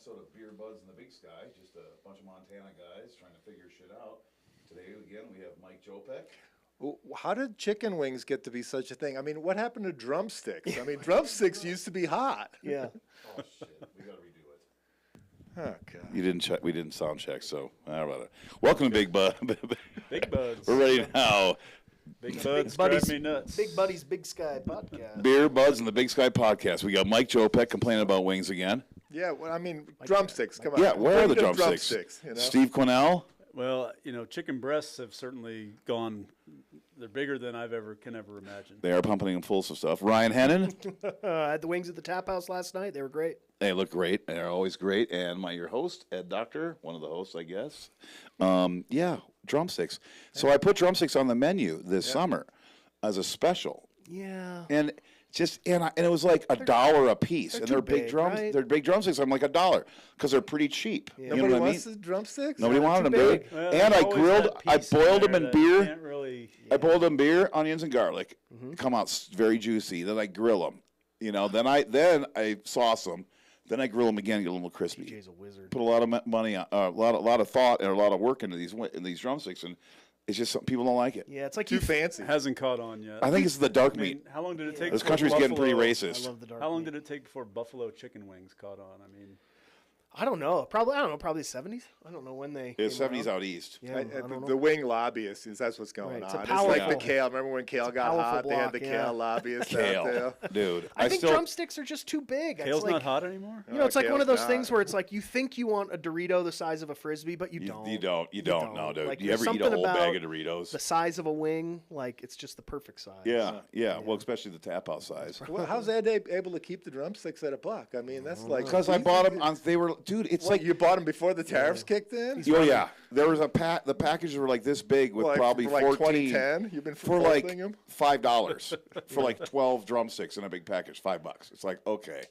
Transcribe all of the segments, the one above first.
episode of Beer Buds in the Big Sky. Just a bunch of Montana guys trying to figure shit out. Today, again, we have Mike Jopek. How did chicken wings get to be such a thing? I mean, what happened to drumsticks? I mean, drumsticks used to be hot. Yeah. Oh, shit. We got to redo it. Oh, God. You didn't check. We didn't sound check, so how about it? Welcome to Big Bud. Big Buds. We're ready now. Big Buds Buddies, drive me nuts. Big Buddies, Big Sky podcast. Beer Buds and the Big Sky podcast. We got Mike Jopek complaining about wings again. Yeah, well, I mean, drumsticks. Come on. Yeah, where are the Bring drumsticks? you know? Steve Quinnell. Well, you know, chicken breasts have certainly gone. They're bigger than can ever imagine. They are pumping them full of stuff. Ryan Hennon. I had the wings at the Tap House last night. They were great. They look great. They're always great. And your host, Ed Doctor, one of the hosts, I guess. Yeah, drumsticks. So I put drumsticks on the menu this summer as a special. Yeah. And it was like $1 a piece. And they're big big, drums. right? They're big drumsticks. I'm like $1 because they're pretty cheap. Yeah. You know Nobody what I mean? wants the drumsticks? Nobody wanted them, too big. dude. Well, And there's I always grilled, that I piece boiled there them in that beer. Can't really, I boiled them beer, onions, and garlic. Come out very juicy. Then I grill them. You know, then I sauce them. Then I grill them again, get a little crispy. TJ's a wizard. Put a lot of money, a lot of thought, and a lot of work into these drumsticks, and it's just some people don't like it. Yeah, it's like Too you. fancy. hasn't caught on yet. I think it's the dark I mean, meat. how long did it take? This before country's getting pretty Buffalo- I racist. love the dark. How long meat. did it take before buffalo chicken wings caught on? I mean, I don't know. Probably the 70s. I don't know when they. It's came 70s around. out east. Yeah, I don't know. The wing lobbyists, that's what's going Right, it's on. a It's like the powerful- kale. Remember when kale got powerful hot? They had the block, kale yeah. lobbyists out Kale, there. dude. I think still, drumsticks are just too big. kale's It's like, not hot anymore. You know, it's like one of Kale's those not. things where it's like you think you want a Dorito the size of a Frisbee, but you don't. You don't. No, dude. Like, You there's ever eat a something whole bag about of Doritos? The size of a wing, like it's just the perfect size. Yeah. Well, especially the tap house size. Well, how's Ed able to keep the drumsticks at $1? I mean, that's like Because I bought them on. They were, dude. It's What, like you bought them before the tariffs kicked in? Oh yeah, there was the packages were like this big with Like, probably for like 14 2010? You've been for like folding 'em? $5 for like 12 drumsticks in a big package, $5. It's like okay,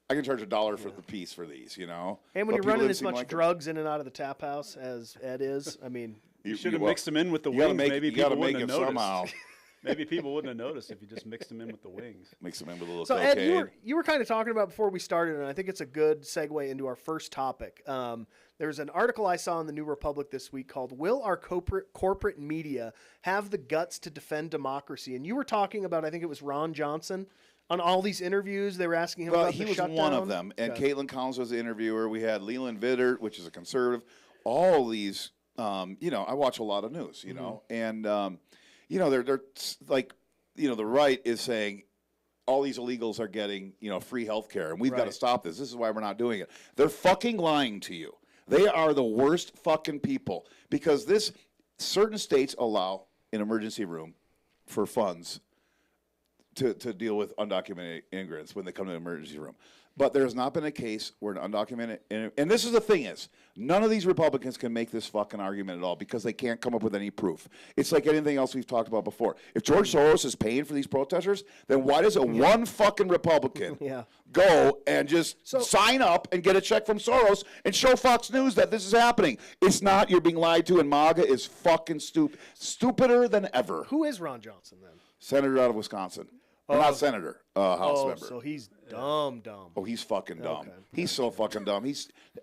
I can charge $1 for the piece for these, you know. And when But you're people running didn't as seem much like it. drugs in and out of the Tap House as Ed is, I mean, You should have well, mixed them in with the you gotta wings. make- Maybe you gotta people wouldn't make have it noticed. somehow. Maybe people wouldn't have noticed if you just mixed them in with the wings. Mix them in with a little so cocaine. Ed, you were kind of talking about before we started, and I think it's a good segue into our first topic. There's an article I saw in the New Republic this week called "Will Our Corporate Media Have the Guts to Defend Democracy?" And you were talking about, I think it was Ron Johnson, on all these interviews. They were asking him Well, about he the was shutdown. one of them, and Okay. Caitlin Collins was the interviewer. We had Leland Vittert, which is a conservative. All these, you know, I watch a lot of news, you know, and you know, they're like, you know, the right is saying all these illegals are getting, you know, free health care, and we've got to Right. stop this. This is why we're not doing it. They're fucking lying to you. They are the worst fucking people because certain states allow an emergency room for funds to deal with undocumented immigrants when they come to the emergency room. But there has not been a case where an undocumented, and this is the thing is, none of these Republicans can make this fucking argument at all because they can't come up with any proof. It's like anything else we've talked about before. If George Soros is paying for these protesters, then why does one fucking Republican Yeah. go and just sign up and get a check from Soros and show Fox News that this is happening? It's not. You're being lied to, and MAGA is fucking stupider than ever. Who is Ron Johnson then? Senator out of Wisconsin. Or not senator, House member. So he's dumb. Oh, he's fucking dumb. Okay. He's so fucking dumb.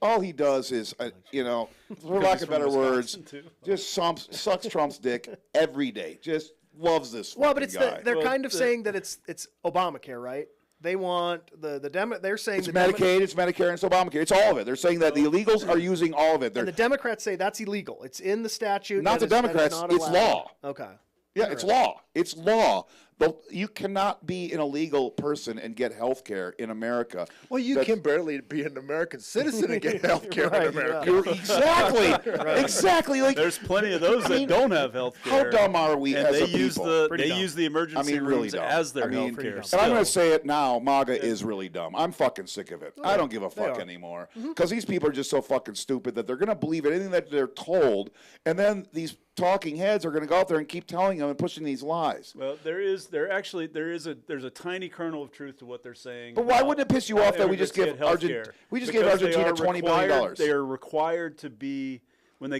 All he does is, you know, for lack of better words, just sucks Trump's dick every day. Just loves this. Well, but it's guy. they're kind of saying that it's Obamacare, right? They want they're saying It's Medicaid, it's Medicare, and it's Obamacare. It's all of it. They're saying that the illegals are using all of it. and the Democrats say that's illegal. It's in the statute. Not that the is- that is Democrats, not it's allowed. law. Okay. Yeah, it's law. It's law. But you cannot be an illegal person and get health care in America. Well, you can barely be an American citizen and get health care Right, in America. You're exactly, exactly. Like There's plenty of those that don't have health care. how dumb are we And as they a use people? Pretty dumb. use the emergency I mean, really rooms dumb. as their I mean, health care. And I'm going to say it now, MAGA is really dumb. I'm fucking sick of it. I don't give a fuck are. anymore. Because these people are just so fucking stupid that they're going to believe anything that they're told. And then these talking heads are going to go out there and keep telling them and pushing these lies. Well, there's a tiny kernel of truth to what they're saying. But why wouldn't it piss you off that we just give Argentina Argentina $20 billion? They are required to be when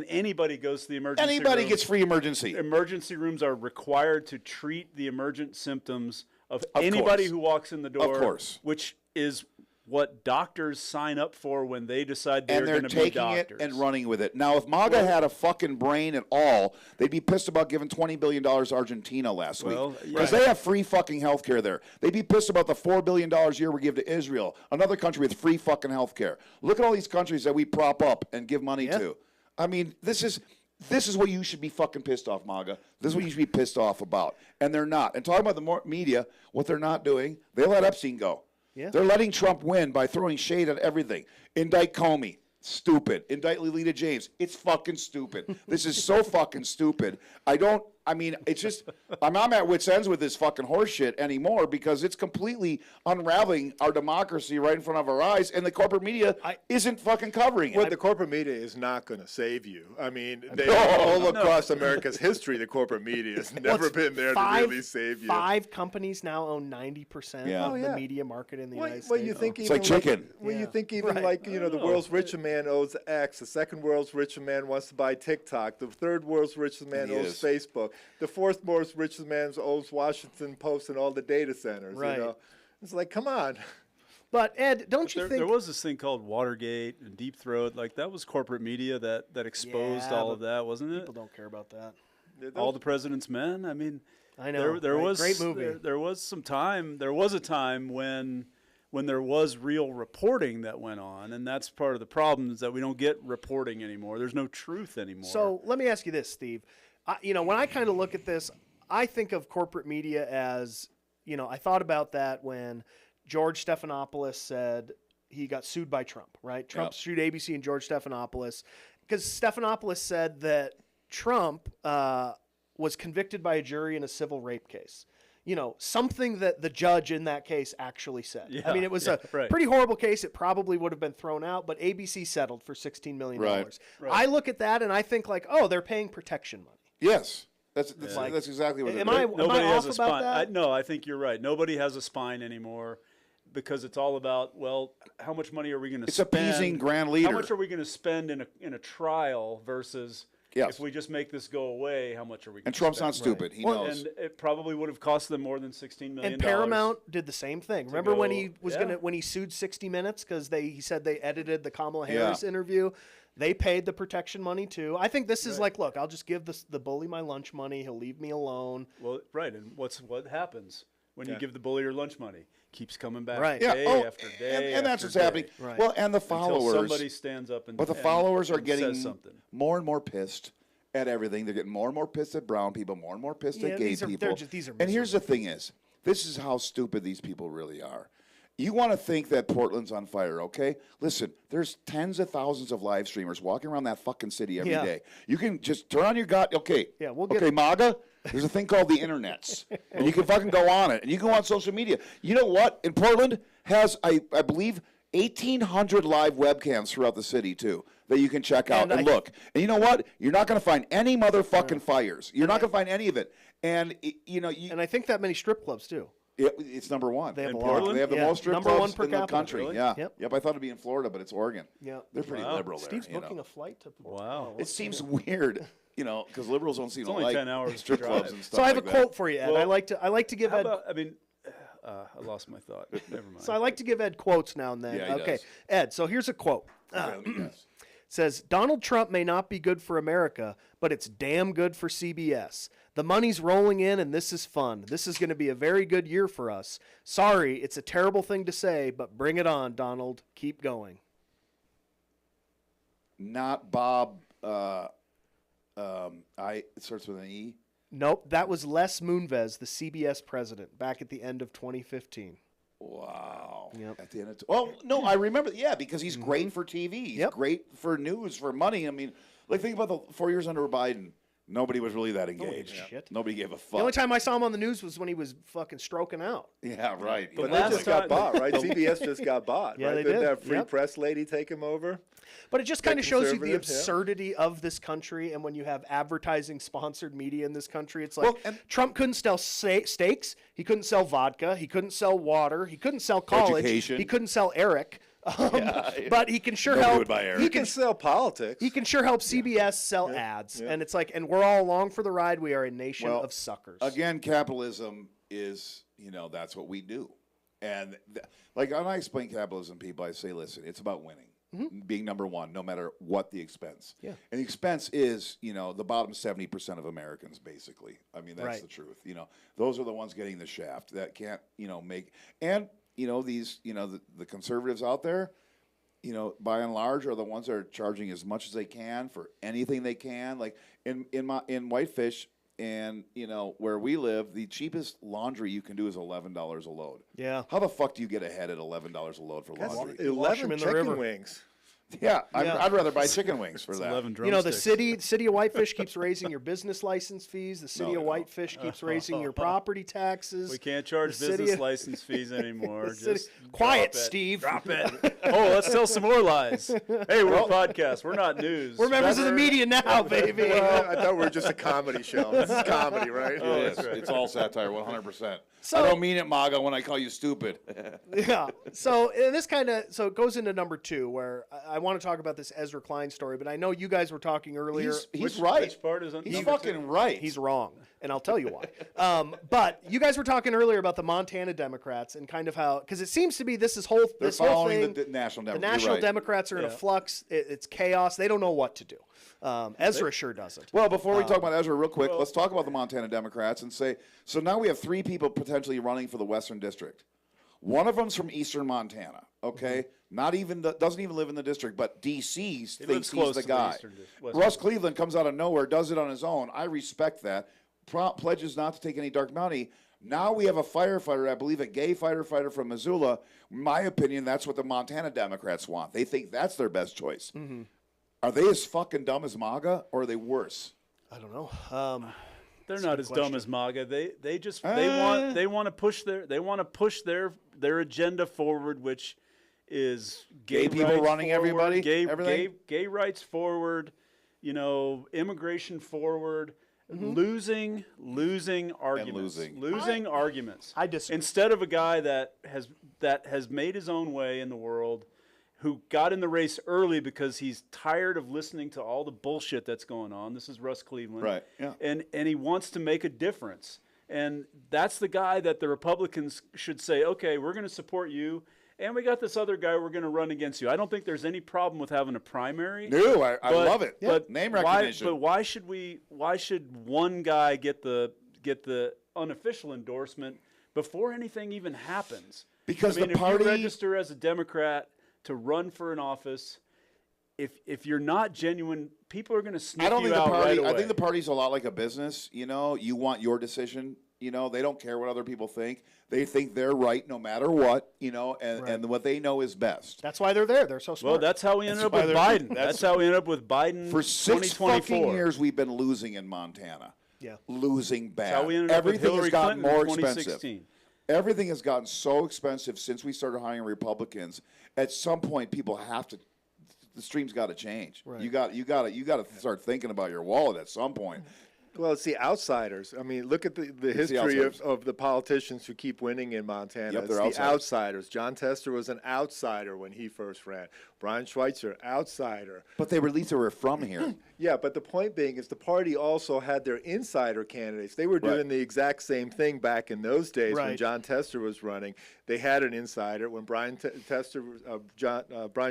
anybody goes to the emergency Anybody room, gets free emergency. emergency rooms are required to treat the emergent symptoms of anybody course. who walks in the door. Of course. Which is what doctors sign up for when they decide they're and they're going to be taking it doctors. and running with it. Now, if MAGA had a fucking brain at all, they'd be pissed about giving $20 billion to Argentina last week. Because they have free fucking health care there. They'd be pissed about the $4 billion a year we give to Israel, another country with free fucking health care. Look at all these countries that we prop up and give money to. I mean, this is what you should be fucking pissed off, MAGA. This is what you should be pissed off about. And they're not. And talking about the media, what they're not doing, they let Epstein go. Yeah. They're letting Trump win by throwing shade at everything. Indict Comey. Stupid. Indict Lolita James. It's fucking stupid. This is so fucking stupid. It's just, I'm not at wit's ends with this fucking horse shit anymore because it's completely unraveling our democracy right in front of our eyes, and the corporate media isn't fucking covering it. Well, the corporate media is not going to save you. I mean, all across America's history, the corporate media has never been there to really save you. 5 companies now own 90% of the media market in the United States. You think it's like chicken. You think even the world's richest man owns X, the second world's richest man wants to buy TikTok, the third world's richest man owns Facebook, the fourth most richest man owns Washington Post and all the data centers. Right. You know? It's like, come on. But Ed, don't you think there was this thing called Watergate and Deep Throat? Like that was corporate media that exposed all of that, wasn't it? People don't care about that. All the President's Men. I mean, I know. There was great movie. There was some time. There was a time when there was real reporting that went on, and that's part of the problem is that we don't get reporting anymore. There's no truth anymore. So let me ask you this, Steve. When I kind of look at this, I think of corporate media as, I thought about that when George Stephanopoulos said he got sued by Trump, right? Trump sued ABC and George Stephanopoulos because Stephanopoulos said that Trump was convicted by a jury in a civil rape case. Something that the judge in that case actually said. Yeah, I mean, it was a pretty horrible case. It probably would have been thrown out, but ABC settled for $16 million. Right. I look at that and I think like, oh, they're paying protection money. Yes. That's exactly what it is. Am I Nobody off has a about spine. that? No, I think you're right. Nobody has a spine anymore because it's all about, well, how much money are we going to spend? It's appeasing grand leader. How much are we going to spend in a trial versus if we just make this go away, how much are we going to spend? And Trump's not stupid. He knows. And it probably would have cost them more than $16 million. And Paramount did the same thing. Remember when he was when he sued 60 Minutes because he said they edited the Kamala Harris interview? They paid the protection money too. I think this is like, look, I'll just give the bully my lunch money. He'll leave me alone. Well, right. And what happens when you give the bully your lunch money? Keeps coming back day after day. And that's what's happening. Right. Well, and the followers. Until somebody stands up and But the followers are says getting something. more and more pissed at everything. They're getting more and more pissed at brown people, more and more pissed at gay people. These are and here's the thing this is how stupid these people really are. You want to think that Portland's on fire, okay? Listen, there's tens of thousands of live streamers walking around that fucking city every day. You can just turn on your okay, MAGA, there's a thing called the internets. And you can fucking go on it. And you can go on social media. You know what? In Portland has, I believe, 1,800 live webcams throughout the city, too, that you can check out and look. And you know what? You're not going to find any motherfucking fires. You're not going to find any of it. And, and I think that many strip clubs, too. It's number one. They have They have the most strip clubs in the country. Really? Yeah. Yep. I thought it'd be in Florida, but it's Oregon. Yep. They're pretty liberal there. Steve's booking a flight to Portland. Wow. It seems weird, because liberals don't seem to only like 10 hours strip drive. clubs and stuff. So I have like a quote for you, Ed. Well, I like to give Ed. I lost my thought. Never mind. So I like to give Ed quotes now and then. Yeah, he okay, does. Ed. So here's a quote. Let me guess. Says, Donald Trump may not be good for America, but it's damn good for CBS. The money's rolling in, and this is fun. This is going to be a very good year for us. Sorry, it's a terrible thing to say, but bring it on, Donald. Keep going. Not Bob. It starts with an E. Nope, that was Les Moonves, the CBS president, back at the end of 2015. Wow. Yep. At the end of no, I remember. Yeah, because he's great for TV. He's great for news, for money. I mean, think about the 4 years under Biden. Nobody was really that engaged. Shit. Nobody gave a fuck. The only time I saw him on the news was when he was fucking stroking out. Yeah, right. But they just got bought, right? CBS just got bought. Yeah, right? they Didn't did. that free press lady take him over? But it just kind of shows you the conservative, absurdity of this country, and when you have advertising-sponsored media in this country, it's like Trump couldn't sell steaks, he couldn't sell vodka, he couldn't sell water, he couldn't sell college, Education. he couldn't sell Eric. But he can sure Nobody help. would buy Eric. He can sell politics. He can sure help CBS sell ads, and it's like, and we're all along for the ride. We are a nation of suckers. Again, capitalism is, that's what we do. And like when I explain capitalism to people, I say, listen, it's about winning. Being number one, no matter what the expense. Yeah. And the expense is, the bottom 70% of Americans, basically. I mean, that's the truth. Those are the ones getting the shaft that can't, make. And, these, the conservatives out there, by and large, are the ones that are charging as much as they can for anything they can. Like in Whitefish, and where we live, the cheapest laundry you can do is $11 a load. Yeah. How the fuck do you get ahead at $11 a load for laundry? 11 in the chicken river. wings. Yeah, I'd rather buy chicken wings for that. 11 The drumsticks. city of Whitefish keeps raising your business license fees. The city of Whitefish keeps raising your property taxes. We can't charge The city business of- license fees anymore. City- Just Quiet, drop it. Steve. Drop it. Oh, let's tell some more lies. Hey, we're a podcast. We're not news. We're members of the media now, baby. Well, I thought we were just a comedy show. This is comedy, right? It is. It's all satire, 100%. So- I don't mean it, MAGA, when I call you stupid. Yeah. So and this it goes into number 2, where I want to talk about this Ezra Klein story, but I know you guys were talking earlier. He's right. Which part is on He's number fucking right. He's wrong, and I'll tell you why. But you guys were talking earlier about the Montana Democrats and kind of how, because it seems to be this whole They're this whole following thing. the National The Democrats. National Right. Democrats are in a flux. It's chaos. They don't know what to do. Ezra sure doesn't. Well, before we talk about Ezra real quick, let's talk about the Montana Democrats and say, so now we have 3 people potentially running for the Western District. One of them's from Eastern Montana, okay? Not even doesn't even live in the district, but D.C. lives thinks close he's the to the guy. Western Russ Cleveland comes out of nowhere, does it on his own. I respect that. Pledges not to take any dark money. Now we have a firefighter, I believe a gay firefighter from Missoula. In my opinion, that's what the Montana Democrats want. They think that's their best choice. Are they as fucking dumb as MAGA, or are they worse? I don't know. They're not as dumb as MAGA. They want to push their agenda forward, which is Gay people rights running forward, everybody, everything? gay rights forward, immigration forward, losing arguments, losing. arguments. I disagree. Instead of a guy that has made his own way in the world, who got in the race early because he's tired of listening to all the bullshit that's going on. This is Russ Cleveland. Right, yeah. And he wants to make a difference. And that's the guy that the Republicans should say, okay, we're going to support you, and we got this other guy we're going to run against you. I don't think there's any problem with having a primary. No, I love it. But name recognition. Why should one guy get the unofficial endorsement before anything even happens? Because I mean, the party if you register as a Democrat to run for an office, if you're not genuine, people are going to sniff you out right away. I think the party's a lot like a business. You want your decision. They don't care what other people think. They think they're right no matter what. And what they know is best. That's why they're there. They're so smart. Well, that's how we ended up why with they're- Biden. That's how we ended up with Biden For 6 fucking 2024. years, we've been losing in Montana. Yeah. Losing bad. That's how we ended up with Everything Hillary has gotten Clinton in more expensive. 2016. Everything has gotten so expensive since we started hiring Republicans. At some point, people have to. The stream's got to change. Right. You got to start thinking about your wallet at some point. Well, it's the outsiders. I mean, look at the history outsiders. of the politicians who keep winning in Montana. Yep, it's they're the outsiders. outsiders. John Tester was an outsider when he first ran. Brian Schweitzer, outsider. But they were, at least they were from here. Yeah, but the point being is the party also had their insider candidates. They were doing Right. the exact same thing back in those days when Right. John Tester was running. They had an insider. When Brian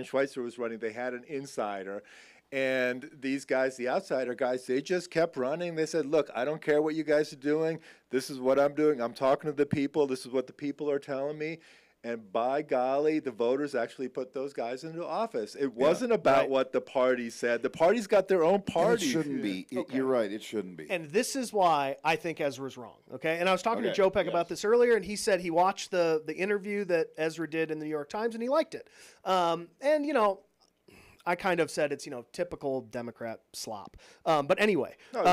Schweitzer was running, they had an insider. And these guys, the outsider guys, they just kept running. They said, look, I don't care what you guys are doing. This is what I'm doing. I'm talking to the people. This is what the people are telling me. And by golly, the voters actually put those guys into office. It wasn't about Right. what the party said. The party's got their own And party. it shouldn't be. You're right. It shouldn't be. And this is why I think Ezra's wrong. Okay. And I was talking to Okay, Joe Peck yes. about this earlier, and he said he watched the interview that Ezra did in the New York Times, and he liked it. And I kind of said it's typical Democrat slop. But anyway, No, it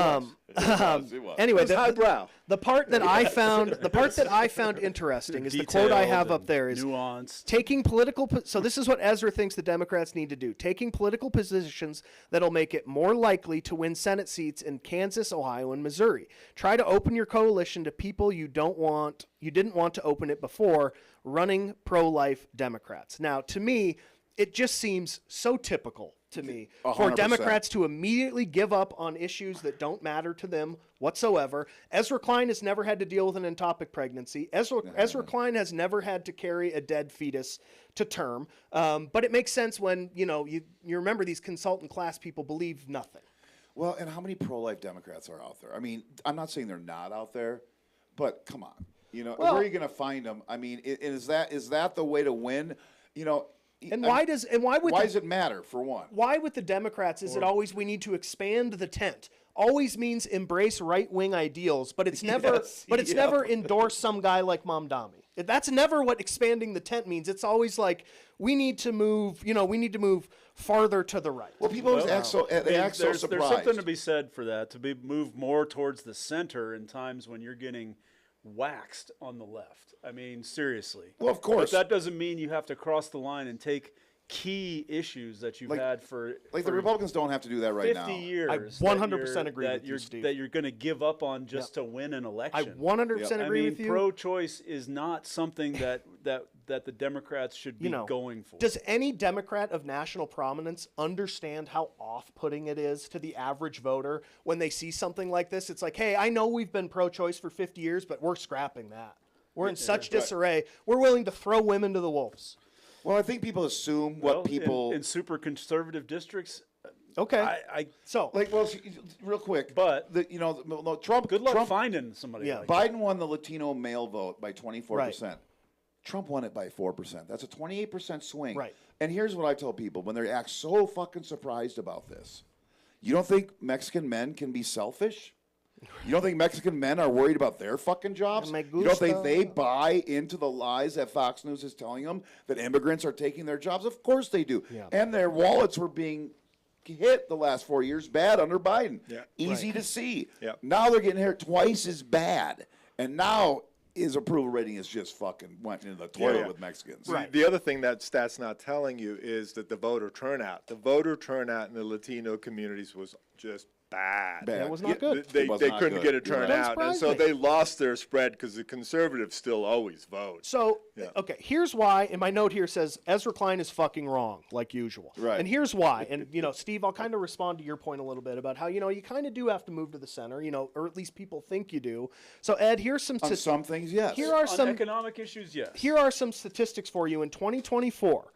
was. It was. anyway, It's highbrow. the part that I found interesting is the quote I have Detailed up there is nuanced. taking political. So this is what Ezra thinks the Democrats need to do: taking political positions that'll make it more likely to win Senate seats in Kansas, Ohio, and Missouri. Try to open your coalition to people you didn't want to open it before. Running pro-life Democrats. Now, to me, it just seems so typical to me 100%. for Democrats to immediately give up on issues that don't matter to them whatsoever. Ezra Klein has never had to deal with an ectopic pregnancy. Ezra Klein has never had to carry a dead fetus to term. But it makes sense when, you remember these consultant class people believe nothing. Well, and how many pro-life Democrats are out there? I mean, I'm not saying they're not out there, but come on. Where are you going to find them? I mean, is that the way to win? Why does it matter, for one? Why with the Democrats is it always we need to expand the tent? Always means embrace right-wing ideals, but it's never never endorse some guy like Mamdani. That's never what expanding the tent means. It's always like we need to move farther to the right. Well, people always act so surprised. There's something to be said for that, to be moved more towards the center in times when you're getting waxed on the left. I mean, seriously. Well, of course. But that doesn't mean you have to cross the line and take key issues that you've had for the Republicans don't have to do that right 50 now. years. I 100% agree with you, Steve. That you're going to give up on just to win an election. I 100% agree with you. Pro-choice is not something that the Democrats should be going for. Does any Democrat of national prominence understand how off-putting it is to the average voter when they see something like this? It's like, hey, I know we've been pro-choice for 50 years, but we're scrapping that. We're in such disarray. We're willing to throw women to the wolves. Well, I think people assume in super conservative districts. Okay. Real quick, but Trump. Good luck finding somebody. Yeah. Like Biden that. won the Latino male vote by 24%. Trump won it by 4%. That's a 28% swing. Right. And here's what I tell people when they act so fucking surprised about this: you don't think Mexican men can be selfish? You don't think Mexican men are worried about their fucking jobs? You don't think they buy into the lies that Fox News is telling them that immigrants are taking their jobs? Of course they do. Yeah. And their wallets were being hit the last 4 years bad under Biden. Yeah. Easy to see. Yeah. Now they're getting hit twice as bad. And now his approval rating is just fucking went into the toilet with Mexicans. Right. The other thing that stat's not telling you is that the voter turnout in the Latino communities was just bad. That was not good. They couldn't get a turnout, and so they lost their spread because the conservatives still always vote. So, okay, here's why, and my note here says Ezra Klein is fucking wrong, like usual. Right. And here's why. And, Steve, I'll kind of respond to your point a little bit about how, you kind of do have to move to the center, or at least people think you do. So, Ed, here's some... On some things, yes. Here are some economic issues, yes. Here are some statistics for you. In 2024,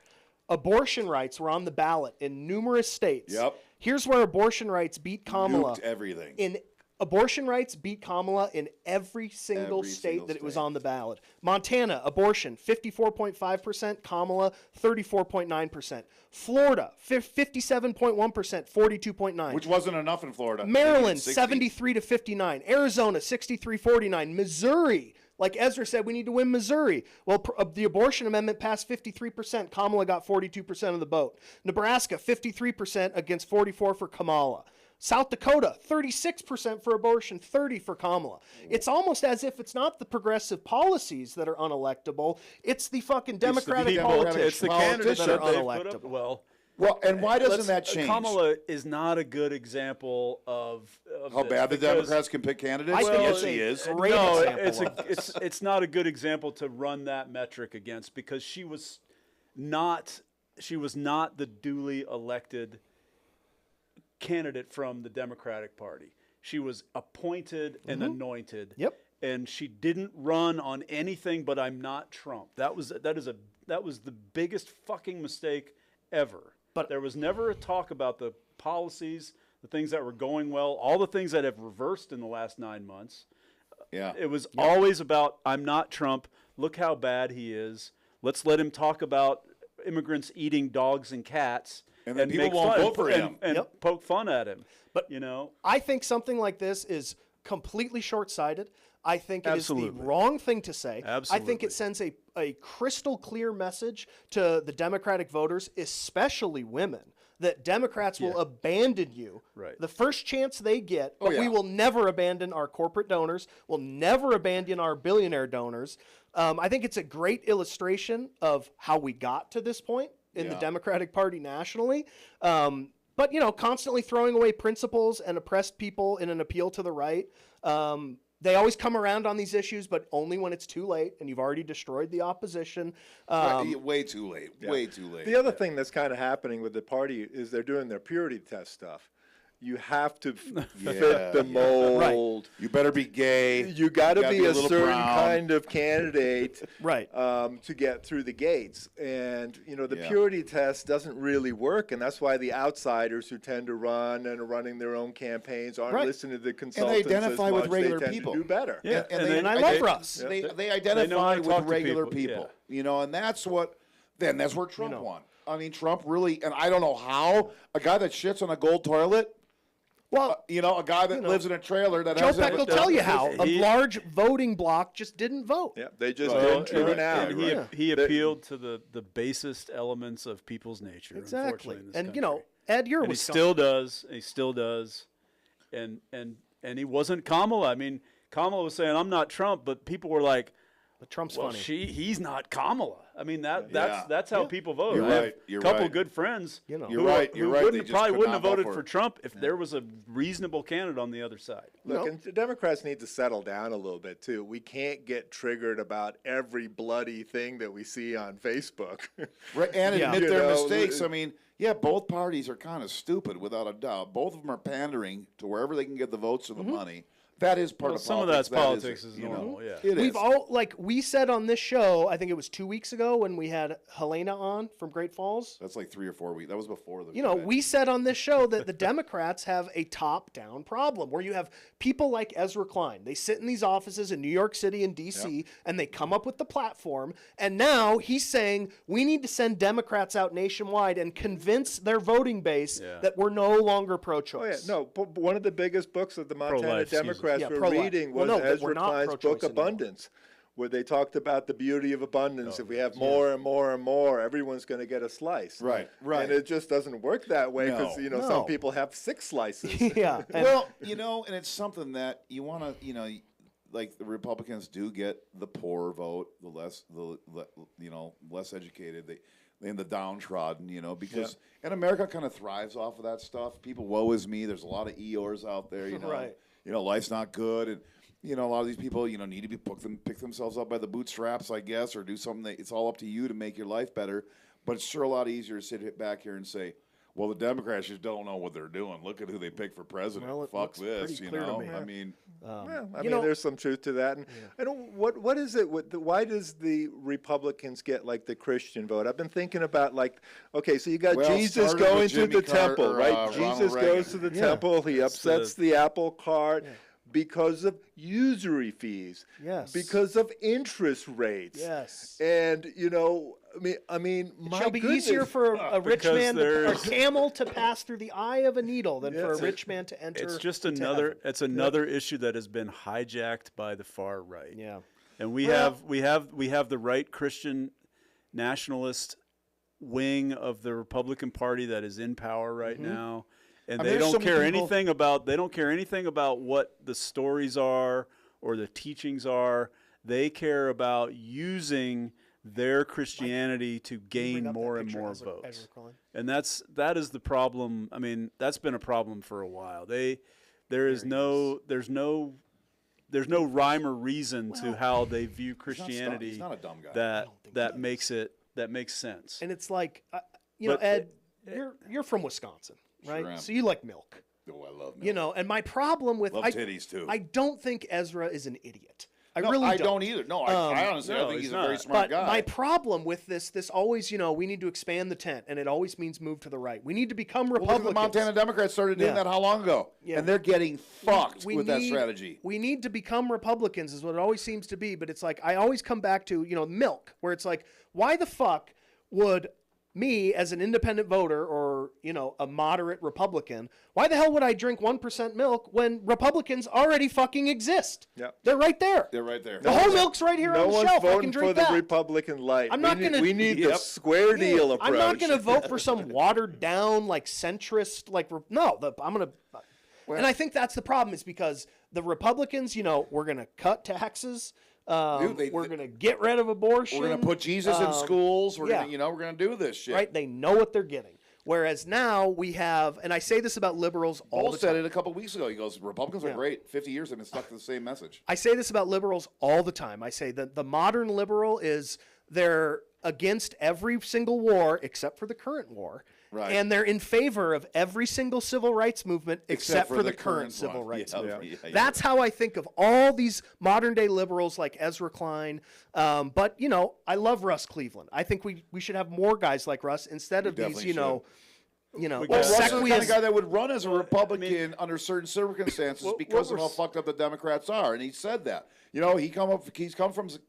abortion rights were on the ballot in numerous states. Yep. Here's where abortion rights beat Kamala. Nuked everything. Abortion rights beat Kamala in every single state that it was on the ballot. Montana, abortion, 54.5%. Kamala, 34.9%. Florida, 57.1%. 42.9%. Which wasn't enough in Florida. Maryland, 73 to 59. Arizona, 63-49. Missouri, like Ezra said, we need to win Missouri. Well, the abortion amendment passed 53%. Kamala got 42% of the vote. Nebraska, 53% against 44% for Kamala. South Dakota, 36% for abortion, 30% for Kamala. It's almost as if it's not the progressive policies that are unelectable. It's the fucking Democratic politics. It's the candidates that are they've put unelectable. up. Well, and why doesn't that change? Kamala is not a good example of how bad the Democrats can pick candidates. I think Yes, she is. Great example it's not a good example to run that metric against because she was not the duly elected candidate from the Democratic Party. She was appointed and anointed. Yep. And she didn't run on anything but I'm not Trump. That was the biggest fucking mistake ever. But there was never a talk about the policies, the things that were going well, all the things that have reversed in the last 9 months. Yeah. It was always about I'm not Trump. Look how bad he is. Let's let him talk about immigrants eating dogs and cats. And then people won't vote for him. And poke fun at him. But I think something like this is completely short-sighted. I think it is the wrong thing to say. Absolutely. I think it sends a crystal clear message to the Democratic voters, especially women, that Democrats will abandon you the first chance they get, but we will never abandon our corporate donors. We'll never abandon our billionaire donors. I think it's a great illustration of how we got to this point in the Democratic Party nationally. But, constantly throwing away principles and oppressed people in an appeal to the right. they always come around on these issues, but only when it's too late and you've already destroyed the opposition. Way too late. Yeah. Way too late. The other thing that's kind of happening with the party is they're doing their purity test stuff. You have to fit the mold. You better be gay. You got to be a certain brown. kind of candidate, Right. To get through the gates. And the Yeah. purity test doesn't really work, and that's why the outsiders who tend to run and are running their own campaigns aren't Right. listening to the consultants identify as with much. regular they tend people. To do better. Yeah, And I love Russ. They identify to talk with to regular people. people, and that's what. Then that's where Trump won. I mean, Trump really, and I don't know how a guy that shits on a gold toilet. Well, A guy that lives in a trailer that Joe has Peck will tell you how a He- large voting bloc just didn't vote. Yeah, they just Right. didn't turn out. And he appealed to the basest elements of people's nature. Exactly. Unfortunately, in this And country. Ed, you're a And he Wisconsin. still does. He still does. And he wasn't Kamala. I mean, Kamala was saying, "I'm not Trump," but people were like, But Trump's "Well, funny. he's not Kamala." I mean, that's how people vote. You're I have right. You're a couple right. good friends. You know. who, You're right. who You're right. They wouldn't, just probably could wouldn't not have vote voted for for it. Trump if there was a reasonable candidate on the other side. Look, and the Democrats need to settle down a little bit too. We can't get triggered about every bloody thing that we see on Facebook. Right, and Yeah. admit You their know, mistakes. I mean, both parties are kind of stupid, without a doubt. Both of them are pandering to wherever they can get the votes or the money. That is part of Some of politics. that's politics is you know. normal, yeah. It is. We've all, like we said on this show, I think it was 2 weeks ago when we had Helena on from Great Falls. That's like 3 or 4 weeks. That was before the. We said on this show that the Democrats have a top-down problem where you have people like Ezra Klein. They sit in these offices in New York City and D.C., and they come up with the platform. And now he's saying we need to send Democrats out nationwide and convince their voting base that we're no longer Oh pro-choice. yeah, no. But one of the biggest books that the Montana Pro-life, excuse me. Democrats Yeah, were pro-life. reading Well, was no, but Ezra we're not Klein's book pro-choice anymore. Abundance, where they talked about the beauty of abundance. If we have more and more and more, everyone's going to get a slice. Right, right. And it just doesn't work that way because No. some people have 6 slices. Yeah. And Well, and it's something that you want to, like the Republicans do get the poor vote, the less educated, and the downtrodden, because and America kind of thrives off of that stuff. People, woe is me. There's a lot of Eeyores out there, Right. life's not good, and a lot of these people, need to be pick themselves up by the bootstraps, I guess, or do something that it's all up to you to make your life better. But it's sure a lot easier to sit back here and say, well, the Democrats just don't know what they're doing. Look at who they picked for president. Well, it Fuck looks this, pretty clear to me. I mean, Well, I mean, there's some truth to that. And I don't. What is it? Why does the Republicans get like the Christian vote? I've been thinking about okay, so you got Well, Jesus started going with to the Jimmy Carter, temple, right? Ronald Jesus Reagan. goes to the temple. He upsets the apple cart. Because of usury fees, Yes. because of interest rates, Yes. and I mean, It my shall be goodness. easier for a rich Because man, or there's- camel to pass through the eye of a needle than for a rich man to enter. It's just into another. heaven. It's another issue that has been hijacked by the far right. Yeah. And we have the right Christian nationalist wing of the Republican Party that is in power right now, and they there's don't so many care people- anything about what the stories are or the teachings are. They care about using their Christianity to gain Bring up that more and picture, more Ezra votes. Klein. And that is the problem. I mean, that's been a problem for a while. There's no rhyme or reason to how they view Christianity he's not a dumb guy. that makes sense. And it's like, But Ed, you're from Wisconsin, right? am. So you like milk, Oh, I love milk. And my problem with Love titties, too. I don't think Ezra is an idiot. I No, really I don't. don't either. No, I honestly, I no, think he's he's a very not. smart But guy. my problem with this always, we need to expand the tent, and it always means move to the right. We need to become Well, look at Republicans. the Montana Democrats started doing Yeah. that how long ago? Yeah. And they're getting fucked with that need- strategy. We need to become Republicans is what it always seems to be. But it's like, I always come back to, milk, where it's like, why the fuck would me as an independent voter or, a moderate Republican, why the hell would I drink 1% milk when Republicans already fucking exist? Yep. They're right there. They're right there. The whole milk's right here No on the one's shelf. I can voting drink for the that. Republican light. I'm not gonna- We need the Yep. square deal approach. I'm not going to vote for some watered down, centrist, I'm going to. And I think that's the problem, is because the Republicans, we're going to cut taxes. Dude, we're going to get rid of abortion. We're going to put Jesus in schools. We're yeah. going to, we're going to do this shit. Right? They know what they're getting. Whereas now we have, and I say this about liberals all Paul the said time. it a couple weeks ago. He goes, Republicans are great. 50 years they've been stuck to the same message. I say this about liberals all the time. I say that the modern liberal is they're against every single war except for the current war. Right. And they're in favor of every single civil rights movement except for the current civil one. rights Yeah, movement. yeah. That's how I think of all these modern day liberals like Ezra Klein. But, you know, I love Russ Cleveland. I think we should have more guys like Russ instead of these, definitely you know, We Well, got- Russ is the kind of sequious. guy that would run as a Republican under certain circumstances because of we're how s- fucked up the Democrats are, and he said that. You know,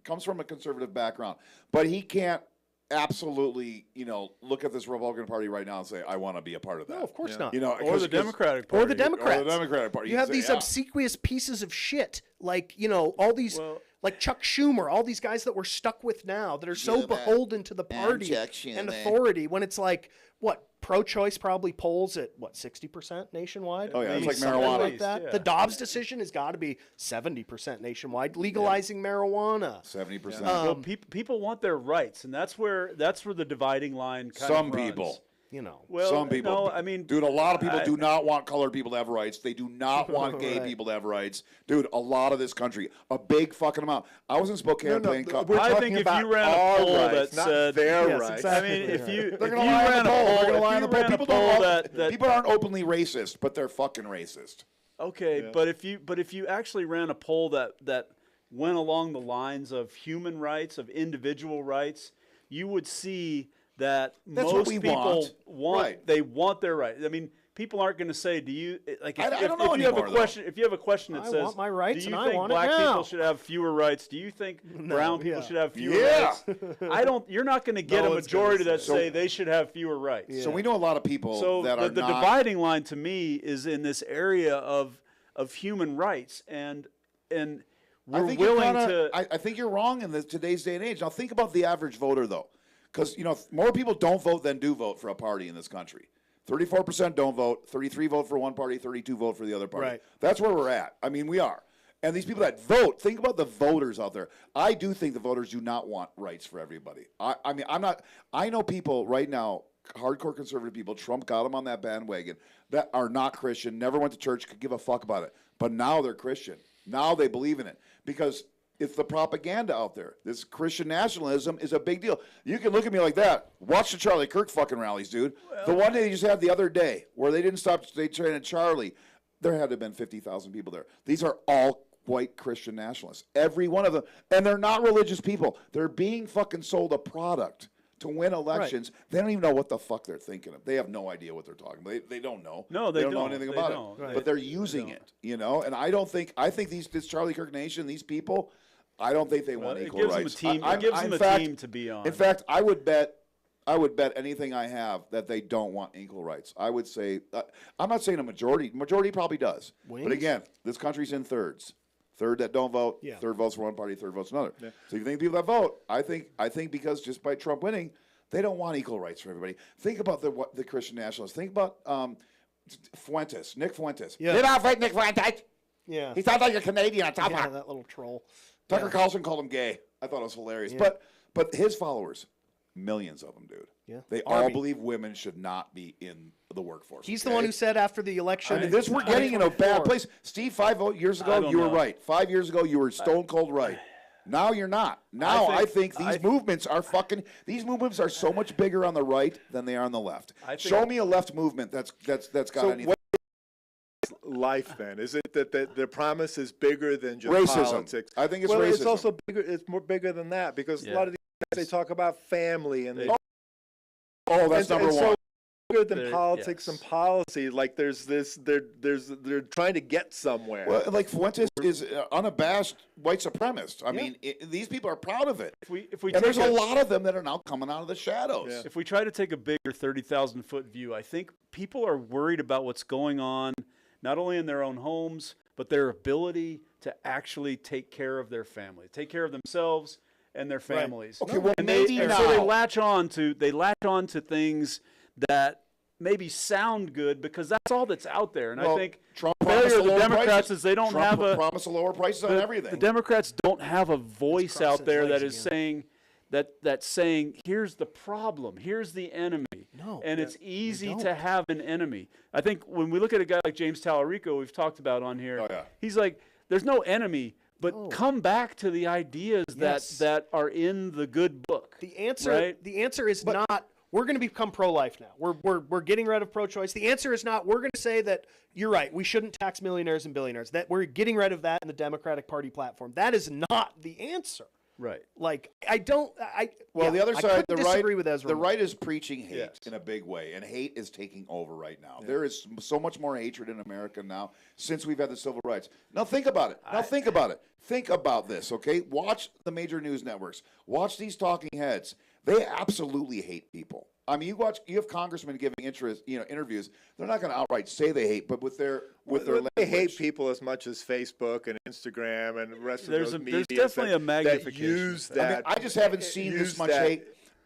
comes from a conservative background, but he can't absolutely, you know, look at this Republican Party right now and say, "I want to be a part of that." No, of course not. You know, or the Democratic Party. Or the Democrats. Or the Democratic Party. You have say, these yeah. obsequious pieces of shit, like, you know, all these, Well- like Chuck Schumer, all these guys that we're stuck with now that are so Schumer. beholden to the And party Chuck and Schumer. authority when it's like, what, pro-choice probably polls at, what, 60% nationwide? Oh, yeah, it's like Something marijuana. like that. Yeah. The Dobbs decision has got to be 70% nationwide, legalizing marijuana. 70%. Well, people want their rights, and that's where the dividing line kind Some of runs. people. You know. Well, Some people. No, I mean, dude, a lot of people do not want colored people to have rights. They do not want gay Right. people to have rights. Dude, a lot of this country, a big fucking amount. I was in Spokane playing cup. we're I talking think if about you ran a our poll rights, that not said their Yes, rights. exactly. I mean, if you They're if gonna you lie on ran the a poll. They're poll, gonna if lie on you the poll. ran a People poll don't. that People aren't openly racist, but they're fucking racist. okay, but if you actually ran a poll that went along the lines of human rights, of individual rights, you would see that That's what most we people want. Right. they want their rights. I mean, people aren't going to say, "Do you like?" If, I don't know if you have a anymore, though. question, if you have a question that I says, want my rights "Do you and I think want it black now." people should have fewer rights? Do you think brown people yeah. should have fewer Yeah. rights?" I don't. You're not going to get No a one's gonna majority say that that. say they should have fewer rights. So we know a lot of people So that are the not. dividing line to me is in this area of human rights, and we're willing to. I think you're wrong in today's day and age. Now think about the average voter, though, because you know more people don't vote than do vote for a party in this country. 34% don't vote. 33 vote for one party. 32 vote for the other party. Right. That's where we're at. I mean, we are. And these people that vote, think about the voters out there. I do think the voters do not want rights for everybody. I mean, I'm not. I know people right now, hardcore conservative people. Trump got them on that bandwagon that are not Christian, never went to church, could give a fuck about it. But now they're Christian. Now they believe in it because it's the propaganda out there. This Christian nationalism is a big deal. You can look at me like that. Watch the Charlie Kirk fucking rallies, dude. The one they just had the other day where they didn't stop. They trained Charlie. There had to have been 50,000 people there. These are all white Christian nationalists. Every one of them. And they're not religious people. They're being fucking sold a product to win elections. They don't even know what the fuck they're thinking of. They have no idea what they're talking about. They don't know. No, they don't know don't. anything They about don't. it. Right. But they're using it, you know? And I think this Charlie Kirk Nation, these people, I don't think they want it equal gives them a rights. team. I- It gives in them a fact- team to be on. In fact, I would bet anything I have that they don't want equal rights. I would say, I'm not saying a majority. Majority probably does. Wings? But again, this country's in thirds. Third that don't vote, Yeah. third votes for one party, third votes for another. So if you think people that vote, I think because just by Trump winning, they don't want equal rights for everybody. Think about the Christian nationalists. Think about Nick Fuentes. Yeah. Get off it, Nick Fuentes. Yeah. He sounds like a Canadian on top Yeah, of that little troll. Tucker Carlson called him gay. I thought it was hilarious. But his followers, millions of them, dude. Yeah. They all believe women should not be in the workforce. He's the one who said after the election. I mean, we're getting in a bad 2024. place. Steve, 5 years I ago, don't you were know. right. 5 years ago, you were stone cold right. Now you're not. Now I think these movements are these movements are so much bigger on the right than they are on the left. Show me a left movement that's got anything. What is life then? Is it that the promise is bigger than just Racism. politics? I think it's well, racism. it's also bigger. It's more bigger than that because a lot of these guys, they talk about family and Oh, that's number one. So bigger than There- politics yes. and policy. Like they're trying to get somewhere. Well, like Fuentes is unabashed white supremacist. I mean, these people are proud of it. If we And take there's a lot of them that are now coming out of the shadows. Yeah. If we try to take a bigger 30,000-foot view, I think people are worried about what's going on, not only in their own homes, but their ability to actually take care of their family, take care of themselves and their families. Okay, well, and maybe and now. so they latch on to things that maybe sound good because that's all that's out there. And Well, I think Trump failure promised of to the lower Democrats prices. is they don't Trump have a promise to lower prices on everything. The Democrats don't have a voice crossing out there his that legs is saying that's saying here's the problem, here's the enemy. No, and it's easy to have an enemy. I think when we look at a guy like James Tallarico, we've talked about on here, he's like, there's no enemy, but come back to the ideas that are in the good book. The answer is not, we're going to become pro-life now. We're getting rid of pro-choice. The answer is not, we're going to say that you're right, we shouldn't tax millionaires and billionaires. That we're getting rid of that in the Democratic Party platform. That is not the answer. Right. Like, the other side, the right is preaching hate Yes. in a big way, and hate is taking over right now. Yeah. There is so much more hatred in America now since we've had the civil rights. Now think about it. Think about this, okay? Watch the major news networks. Watch these talking heads. They absolutely hate people. I mean, you have congressmen giving interviews. They're not going to outright say they hate, but with their language. They hate people as much as Facebook and Instagram and the rest of those media. There's definitely a magnification. That use that. I just haven't seen this much hate.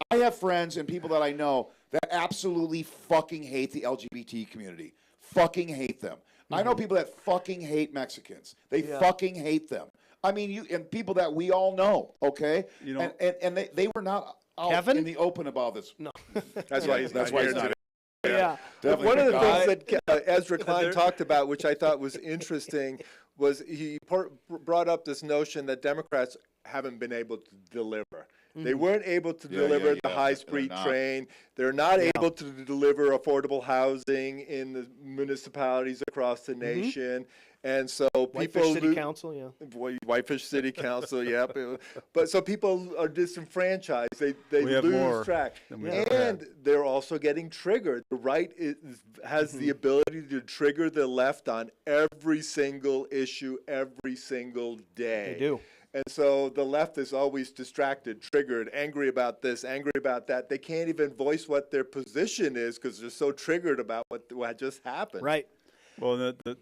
I have friends and people that I know that absolutely fucking hate the LGBT community. Fucking hate them. I know people that fucking hate Mexicans. They fucking hate them. I mean, and people that we all know, okay? And they were not out in the open about this. No. That's why he's not here today. Yeah. One of the things that Ezra Klein talked about, which I thought was interesting, was he brought up this notion that Democrats haven't been able to deliver. They weren't able to deliver the high-speed train. They're not able to deliver affordable housing in the municipalities across the nation. And so Whitefish City Council, Whitefish City Council, But so people are disenfranchised. They lose track. And they're also getting triggered. The right has the ability to trigger the left on every single issue, every single day. They do. And so the left is always distracted, triggered, angry about this, angry about that. They can't even voice what their position is because they're so triggered about what just happened. Right. Well, the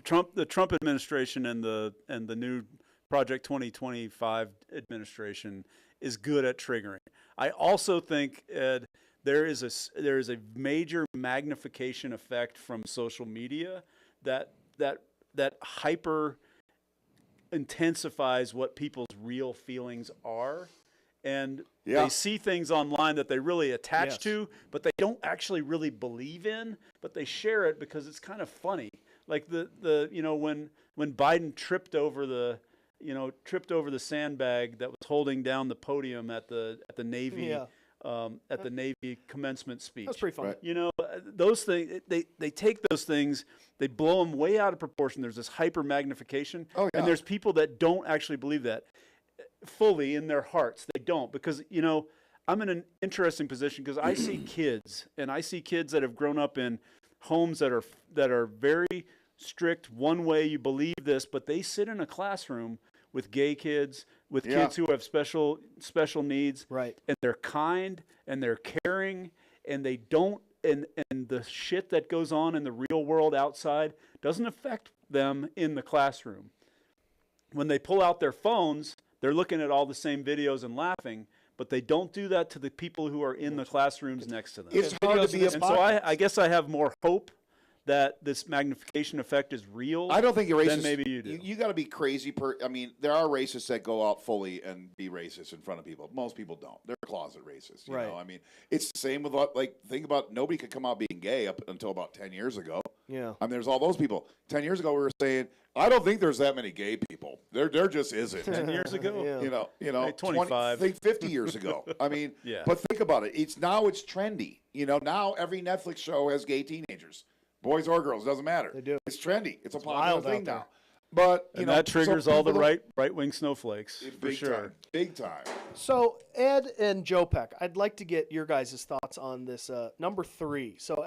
Trump administration and the new Project 2025 administration is good at triggering. I also think, Ed, there is a major magnification effect from social media that hyper intensifies what people's real feelings are, and they see things online that they really attach to, but they don't actually really believe in, but they share it because it's kind of funny. Like when Biden tripped over the sandbag that was holding down the podium at the Navy the Navy commencement speech. That's pretty funny. Right. Those things, they take those things, they blow them way out of proportion. There's this hyper magnification, and there's people that don't actually believe that fully in their hearts. They don't, because I'm in an interesting position because I see kids, and I see kids that have grown up in homes that are very strict, one way you believe this, but they sit in a classroom with gay kids, with kids who have special needs, right? And they're kind and they're caring, and they don't, and the shit that goes on in the real world outside doesn't affect them in the classroom. When they pull out their phones, they're looking at all the same videos and laughing, but they don't do that to the people who are in the classrooms next to them. It's hard to be and so I guess I have more hope that this magnification effect is real. I don't think you're racist. Then maybe you do. You got to be crazy. I mean, there are racists that go out fully and be racist in front of people. Most people don't. They're closet racists. You know? I mean, it's the same with think about nobody could come out being gay up until about 10 years ago. Yeah. I mean, there's all those people. 10 years ago, we were saying, I don't think there's that many gay people. There just isn't. 10 years ago? Yeah. 25. Think 50 years ago. I mean, but think about it. It's trendy. Now every Netflix show has gay teenagers. Boys or girls, doesn't matter. They do. It's trendy. It's a popular thing now. But that triggers all the right-wing snowflakes for sure. Big time. So Ed and Joe Peck, I'd like to get your guys' thoughts on this number 3. So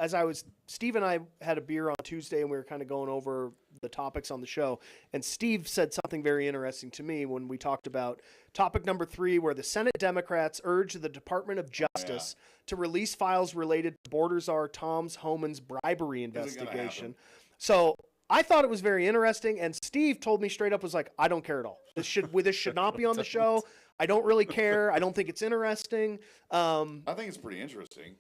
Steve and I had a beer on Tuesday, and we were kind of going over the topics on the show, and Steve said something very interesting to me when we talked about topic number 3, where the Senate Democrats urge the Department of Justice to release files related to border czar Tom Homan's bribery investigation. So I thought it was very interesting, and Steve told me straight up, was like, I don't care at all. This should not be on the show. I don't really care. I don't think it's interesting. I think it's pretty interesting.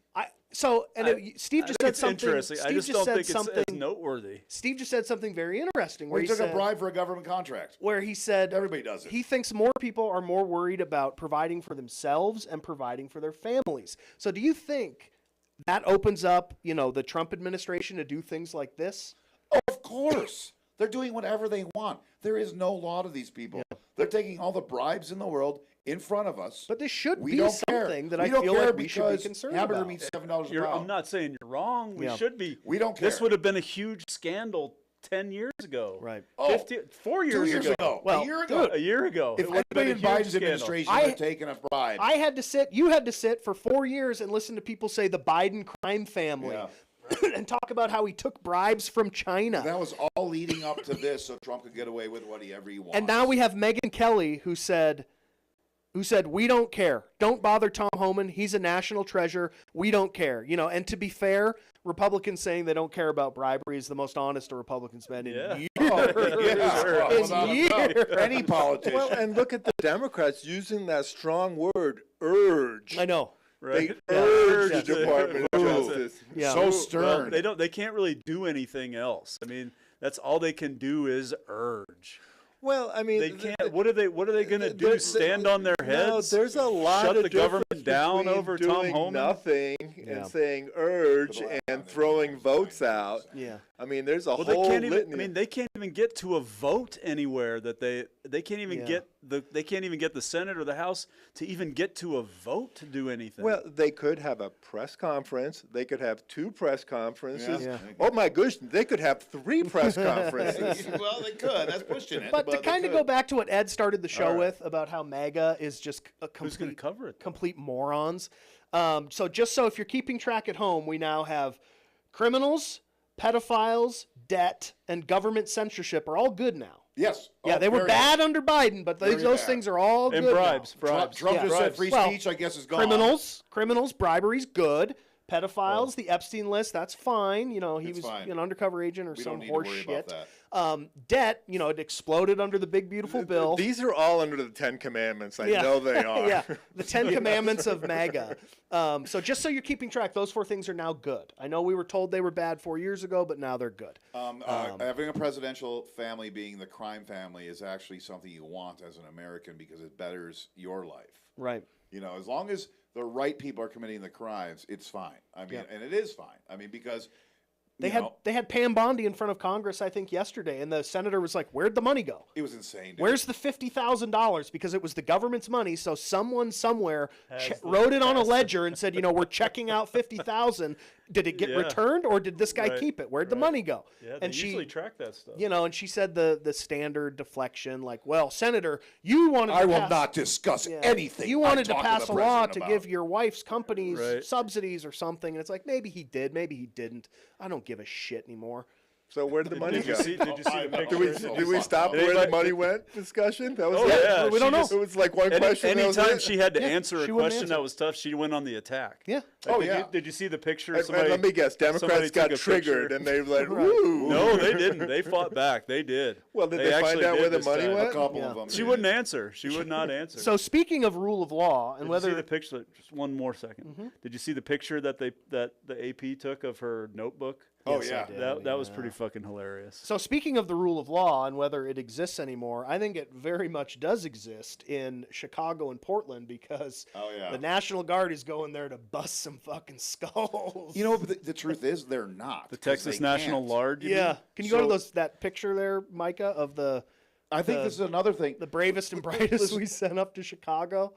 Steve just said something. Interesting. I just don't think it's noteworthy. Steve just said something very interesting. Where he took a bribe for a government contract. Where he said everybody does it. He thinks more people are more worried about providing for themselves and providing for their families. So do you think that opens up, the Trump administration to do things like this. Of course. They're doing whatever they want. There is no law to these people. Yeah. They're taking all the bribes in the world in front of us. But this should be something that I feel like we should be concerned about. Means $7 a pound. I'm not saying you're wrong. We should be. We don't care. This would have been a huge scandal 10 years ago. Right. 4 years ago. Well, a year ago. If anybody in Biden's administration had taken a bribe. You had to sit for 4 years and listen to people say the Biden crime family. Yeah. And talk about how he took bribes from China. That was all leading up to this, so Trump could get away with whatever he wants. And now we have Megyn Kelly, who said, we don't care. Don't bother Tom Homan. He's a national treasure. We don't care. And to be fair, Republicans saying they don't care about bribery is the most honest a Republican's been in years. Any politician. Well, and look at the Democrats using that strong word, urge. I know. Right. They urge the Department of Justice. Yeah. So stern. Well, they can't really do anything else. I mean, that's all they can do is urge. Well, I mean, they can't. What are they going to do? Stand on their heads? No, there's a lot shut of the government down over Tom Homan. Nothing and saying urge and throwing votes out. Yeah. I mean, there's a whole litany. They can't even get to a vote anywhere. That they can't even get the Senate or the House to even get to a vote to do anything. Well, they could have a press conference. They could have 2 press conferences. Yeah. Oh my gosh, they could have 3 press conferences. Well, they could. That's pushing it. But to kind of go back to what Ed started the show with about how MAGA is just a complete morons. So if you're keeping track at home, we now have criminals, pedophiles, debt, and government censorship are all good now. Yes. Yeah, they were bad under Biden, but those things are all good. And bribes. Trump just said free speech, I guess, is gone. Criminals, bribery's good. Pedophiles, the Epstein list, that's fine. He was an undercover agent or some horse shit. Debt, it exploded under the big beautiful bill. These are all under the 10 Commandments. I know they are. Yeah, the 10 Commandments of MAGA. So just so you're keeping track, those 4 things are now good. I know we were told they were bad 4 years ago, but now they're good. Having a presidential family being the crime family is actually something you want as an American because it betters your life. Right. As long as the right people are committing the crimes, it's fine. I mean, and it is fine. I mean, because they had Pam Bondi in front of Congress, I think, yesterday, and the senator was like, "Where'd the money go?" It was insane. Dude. Where's the $50,000? Because it was the government's money, so someone somewhere wrote it on a ledger and said, we're checking out $50,000. Did it get returned, or did this guy keep it? Where'd the money go? Yeah, they usually track that stuff. And she said the standard deflection, like, well, Senator, you wanted I will not discuss anything. You wanted to pass a law to give your wife's companies subsidies or something, and it's like, maybe he did, maybe he didn't. I don't give a shit anymore. So where did the money go? Did you see the picture? Did we stop where the money went discussion? That was we don't know. It was like one question. Anytime she had to answer a question that was tough, she went on the attack. Yeah. Did you see the picture? Let me guess. Democrats got triggered and they were like, "Woo!" No, they didn't. They fought back. They did. Well, did they find out where the money went? A couple of them. She wouldn't answer. She would not answer. So speaking of rule of law and whether you see the picture, just one more second. Did you see the picture that the AP took of her notebook? Oh, yes, yeah. That was pretty fucking hilarious. So speaking of the rule of law and whether it exists anymore, I think it very much does exist in Chicago and Portland because the National Guard is going there to bust some fucking skulls. But the truth is they're not. The Texas National Guard? Yeah. Can you go to that picture there, Micah, of the... I think this is another thing. The bravest and brightest we sent up to Chicago?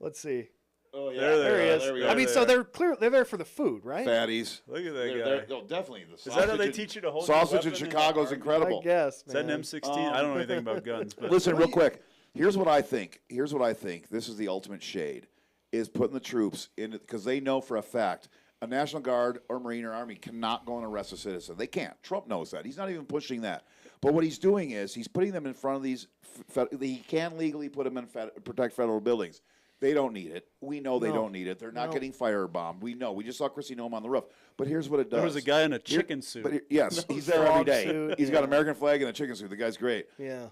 Let's see. Oh, yeah. There he is. There we go. I mean, so they're there for the food, right? Fatties. Look at that guy. They're definitely the sausage. Is that how they teach you to hold sausage in Chicago is incredible. I guess. Is that an M16? I don't know anything about guns. But listen, real quick. Here's what I think. This is the ultimate shade, is putting the troops in because they know for a fact a National Guard or Marine or Army cannot go and arrest a citizen. They can't. Trump knows that. He's not even pushing that. But what he's doing is he's putting them in front of these. He can legally put them in protect federal buildings. They don't need it. We know they don't need it. They're not getting firebombed. We know. We just saw Chrissy Nome on the roof. But here's what it does. There was a guy in a chicken suit. Yes, he's there every day. He's got an American flag and a chicken suit. The guy's great. Yeah.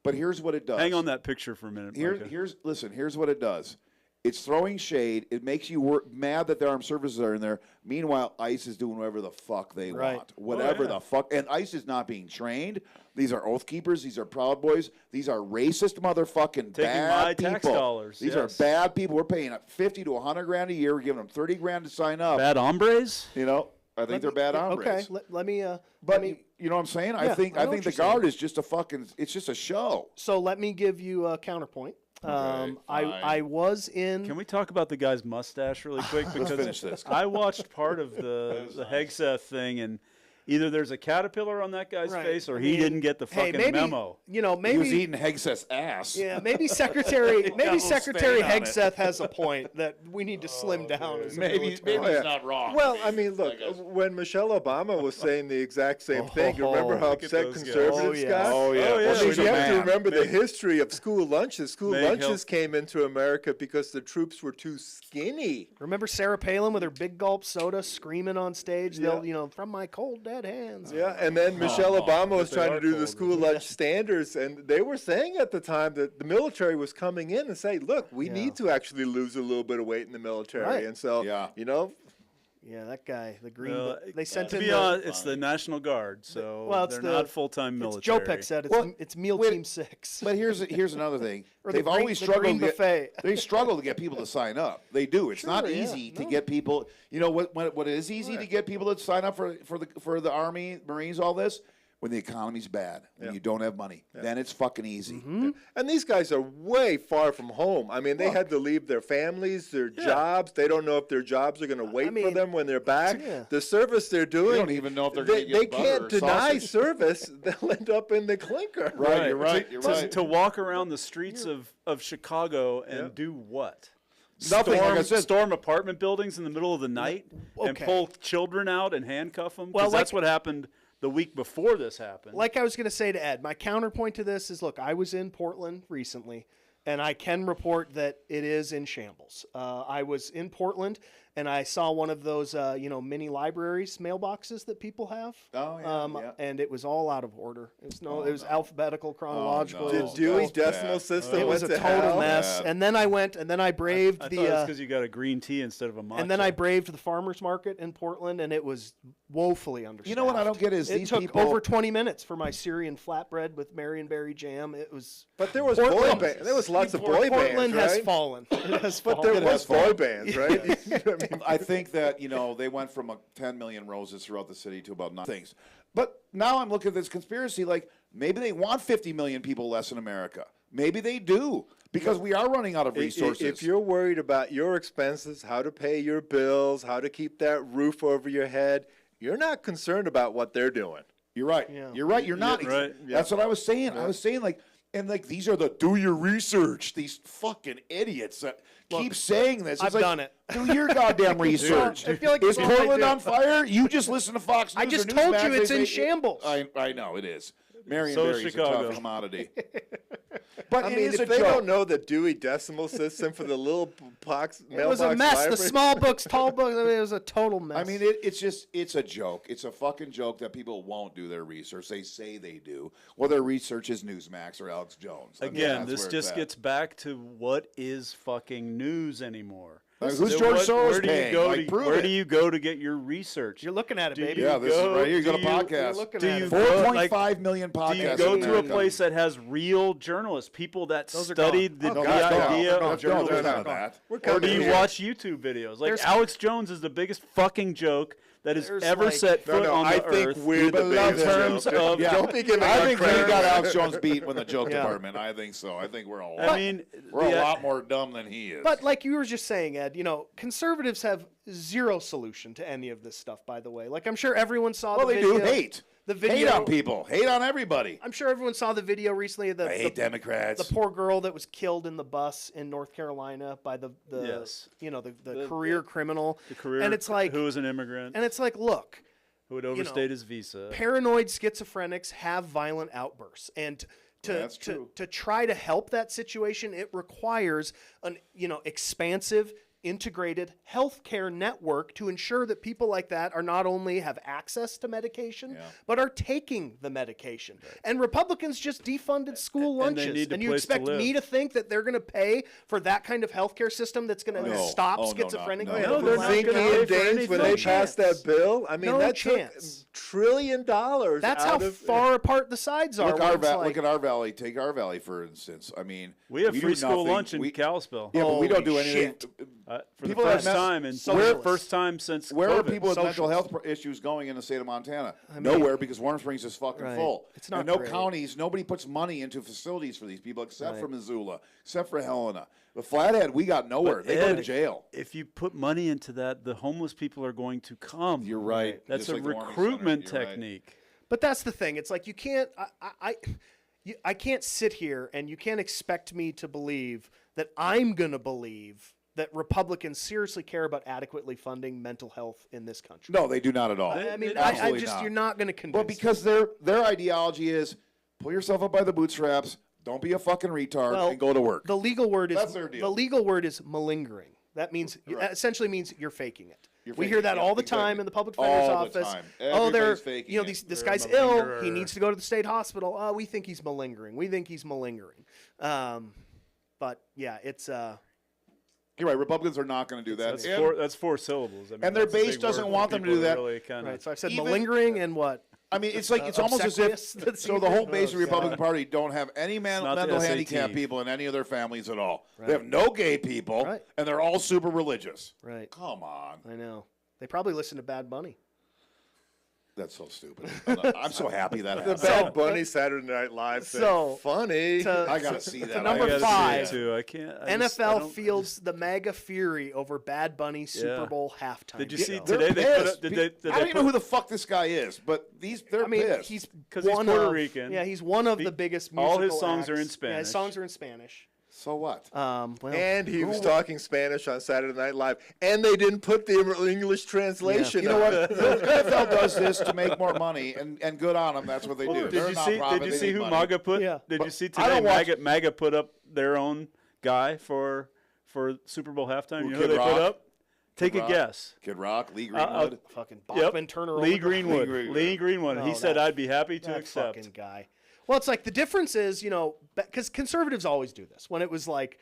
But here's what it does. Hang on that picture for a minute. Here's what it does. It's throwing shade. It makes you mad that the armed services are in there. Meanwhile, ICE is doing whatever the fuck they want. Whatever the fuck. And ICE is not being trained. These are Oath Keepers. These are Proud Boys. These are racist motherfucking bad people. Tax dollars. These are bad people. We're paying $50 to $100 a year. We're giving them $30,000 to sign up. Bad hombres? You know, I think they're bad hombres. Okay, let me. But you know what I'm saying? Yeah, I think I know what the you're Guard is just a fucking. It's just a show. So let me give you a counterpoint. I was in. Can we talk about the guy's mustache really quick? Because finish this. I watched part of the Hegseth thing, and either there's a caterpillar on that guy's face, or he didn't get the fucking memo. You know, maybe He was eating Hegseth's ass. Yeah, maybe Secretary Hegseth has a point that we need to slim down. As Maybe he's not wrong. Well, I mean, look, when Michelle Obama was saying the exact same thing, you remember how upset conservatives got? Oh, yeah. Well, She's you a have to man. remember the history of school lunches. School May lunches help. came into America because the troops were too skinny. Remember Sarah Palin with her big gulp soda screaming on stage? They'll, from my cold dead hands. Yeah, and then Michelle Obama was they trying to are do the cold. school lunch standards, and they were saying at the time that the military was coming in and saying, look, we need to actually lose a little bit of weight in the military. Right. And so, Yeah, that guy, the green. They sent To in be honest, it's the National Guard, so it's they're not full-time It's military. Jopek said it's Meal wait, Team 6. But here's another thing. Or the They've green- always the struggled. green To get, buffet. they struggle to get people to sign up. They do. It's not Sure, yeah. easy to get people. You know what is easy to get people to sign up for the Army, Marines, all this. When the economy's bad, when you don't have money, then it's fucking easy. Mm-hmm. and these guys are way far from home. I mean, they had to leave their families, their jobs. They don't know if their jobs are going to wait for mean, them when they're back. yeah. The service they're doing, They don't even know if they're going to they get butter can't or deny sausage. service. They'll end up in the clinker. Right, you're right. You're To- right. To walk around the streets of Chicago and do what? Nothing, like I said. Storm apartment buildings in the middle of the night and Okay. pull children out and handcuff them? Well, Because that's what happened the week before this happened. Like I was going to say to Ed, my counterpoint to this is, look, I was in Portland recently, and I can report that it is in shambles. I was in Portland, and I saw one of those, mini libraries mailboxes that people have. Oh, yeah, And it was all out of order. It was alphabetical, chronological. no. It The was Dewey all- Decimal System It was went a to total hell. mess. Yeah. And then I went, and then I braved I thought the. it's because you got a green tea instead of a matcha. And then I braved the farmers market in Portland, and it was woefully understaffed. You know what I don't get is it these took people. over 20 minutes for my Syrian flatbread with Marionberry jam. It was. But there was Portland- there was lots of boy Portland bands, has right? fallen. It has But fallen. there was boy bands, right? You know what I mean? I think that they went from 10 million roses throughout the city to about 9 things. But now I'm looking at this conspiracy like maybe they want 50 million people less in America. Maybe they do because we are running out of resources. If you're worried about your expenses, how to pay your bills, how to keep that roof over your head, you're not concerned about what they're doing. You're right. Yeah. You're right. You're not. right. That's what I was saying. I was saying these are the do your research. These fucking idiots that keep saying this. It's I've like, done it. Do your goddamn research. I feel like is it's all I Portland do. on fire? You just listen to Fox News. I just or told Newsmax, you it's they in say- shambles. I know it is. Marion So is Barry's a Chicago. tough commodity. But I it mean, is if a they joke. don't know the Dewey Decimal System for the little box, It was a mess. The small books, tall books. I mean, it was a total mess. I mean, it's a joke. It's a fucking joke that people won't do their research. They say they do. Well, their research is Newsmax or Alex Jones. I mean, Again, that's this where it's just at. gets back to what is fucking news anymore. Like, who's George Soros paying? Like, prove Where it. do you go to get your research? you're looking at it, Do baby. Yeah, this is right here. You got a do you- podcast. You're looking Do at you it. go- 4.5 million podcasts. Do you in go to a America. place that has real journalists, people that Those are studied the gone. No, Oh, that's gone. idea No, of no, journalism? there's none of that. Or do you watch YouTube videos? Like There's- Alex Jones is the biggest fucking joke that has There's ever like- set foot on I the think earth. we're the in biggest terms joke. of Don't be giving I us think we credit. got Alex Jones beat in the joke Yeah. department. I think so. I think we're I mean, we're a the- lot more dumb than he is. But like you were just saying, Ed, conservatives have zero solution to any of this stuff, by the way. Like, I'm sure everyone saw well, the they video. do hate. The video. Hate on people. Hate on everybody. I'm sure everyone saw the video recently of I hate the Democrats. poor girl that was killed in the bus in North Carolina by the Yes. the career criminal. the career and it's like who was an immigrant and it's like, look, who had overstayed his visa. paranoid schizophrenics have violent outbursts, and That's true. to try to help that situation, it requires an expansive, integrated healthcare network to ensure that people like that are not only have access to medication, but are taking the medication. And Republicans just defunded school And they lunches. need a And you place to expect live. me to think that they're going to pay for that kind of healthcare system that's going to No. stop Oh, no, schizophrenic no, people? no, they're not Zinke gonna and pay for Daines, when anything. they passed that bill, I mean, No that chance. took $1 trillion That's how out of far apart the sides are. Look, where it's like, look at our valley. Take our valley, for instance. I mean, We have do free school nothing. lunch in Kalispell. Yeah, but we don't do Holy anything. shit. For People the that first mess- time in Socialists. first time since Where are COVID. people with mental Socialists. health issues going in the state of Montana? mean- Nowhere, because Warm Springs is fucking Right. full. It's not and no great. counties, nobody puts money into facilities for these people except Right. for Missoula, except for Helena. But Flathead, we got nowhere. But They go to Ed, jail. If you put money into that, the homeless people are going to come. You're right. That's Just a like the Warming recruitment Center. You're right. technique. But that's the thing. It's like you can't. I can't sit here and you can't expect me to believe that I'm going to believe that Republicans seriously care about adequately funding mental health in this country. No, they do not at all. I mean, Absolutely just not. you're not going to convince. Well, because their ideology is pull yourself up by the bootstraps, don't be a fucking retard, Well, and go to work. the legal word is That's their deal. the legal word is malingering. That means Right. essentially means you're faking it. You're We faking hear it, that yeah, all the exactly. time in the public defender's All the office. time. Oh, they're Everybody's faking you know it. this They're a guy's ill. malingerer. He needs to go to the state hospital. Oh, we think he's malingering. We think he's malingering. But yeah, it's You're right. Republicans are not going to do that. That's four syllables. I mean, and their that's a base big doesn't word for want them to people do that. Really kinda, right. So I've said Even- malingering and what? I mean, it's like it's almost as obsequious? if That's so the whole base of the God. Republican Party don't have any not the mental SAT. handicap people in any of their families at all. Right. They have no gay people, Right. and they're all super religious. Right. Come on, I know. They probably listen to Bad Bunny. that's so stupid. I'm so happy that The happened. Bad Bunny Saturday Night Live thing. So, Funny. I gotta see that. number I gotta see five. that. too. I can't. NFL fields the MAGA fury over Bad Bunny Super Yeah. Bowl halftime. Did you show. see They're today? They put pissed. up, did they I don't even know put- who the fuck this guy is, but they're I mean, pissed. he's 'Cause he's one Puerto of- Rican. Yeah, he's one of the biggest. Musical all his songs are in acts. Yeah, his Spanish. songs are in Spanish. so what? Well, And he was talking Spanish on Saturday Night Live, and they didn't put the English translation. You know on what? it. The NFL does this to make more money, and good on them. That's what they do. Did They're you a see? nonprofit, Did you they see need who money. MAGA put? Yeah. Did But you see I today? don't watch- MAGA put up their own guy for Super Bowl halftime. You know who Kid they Rock? put up? Take a Rock? guess. Kid Rock, Lee I'll- Greenwood. fucking Yep. Bachman Turner. Lee over- Greenwood. Greenwood. Lee Greenwood. Oh, He said, that- "I'd be happy to That accept." fucking guy. Well, it's like the difference is, because conservatives always do this. When it was like,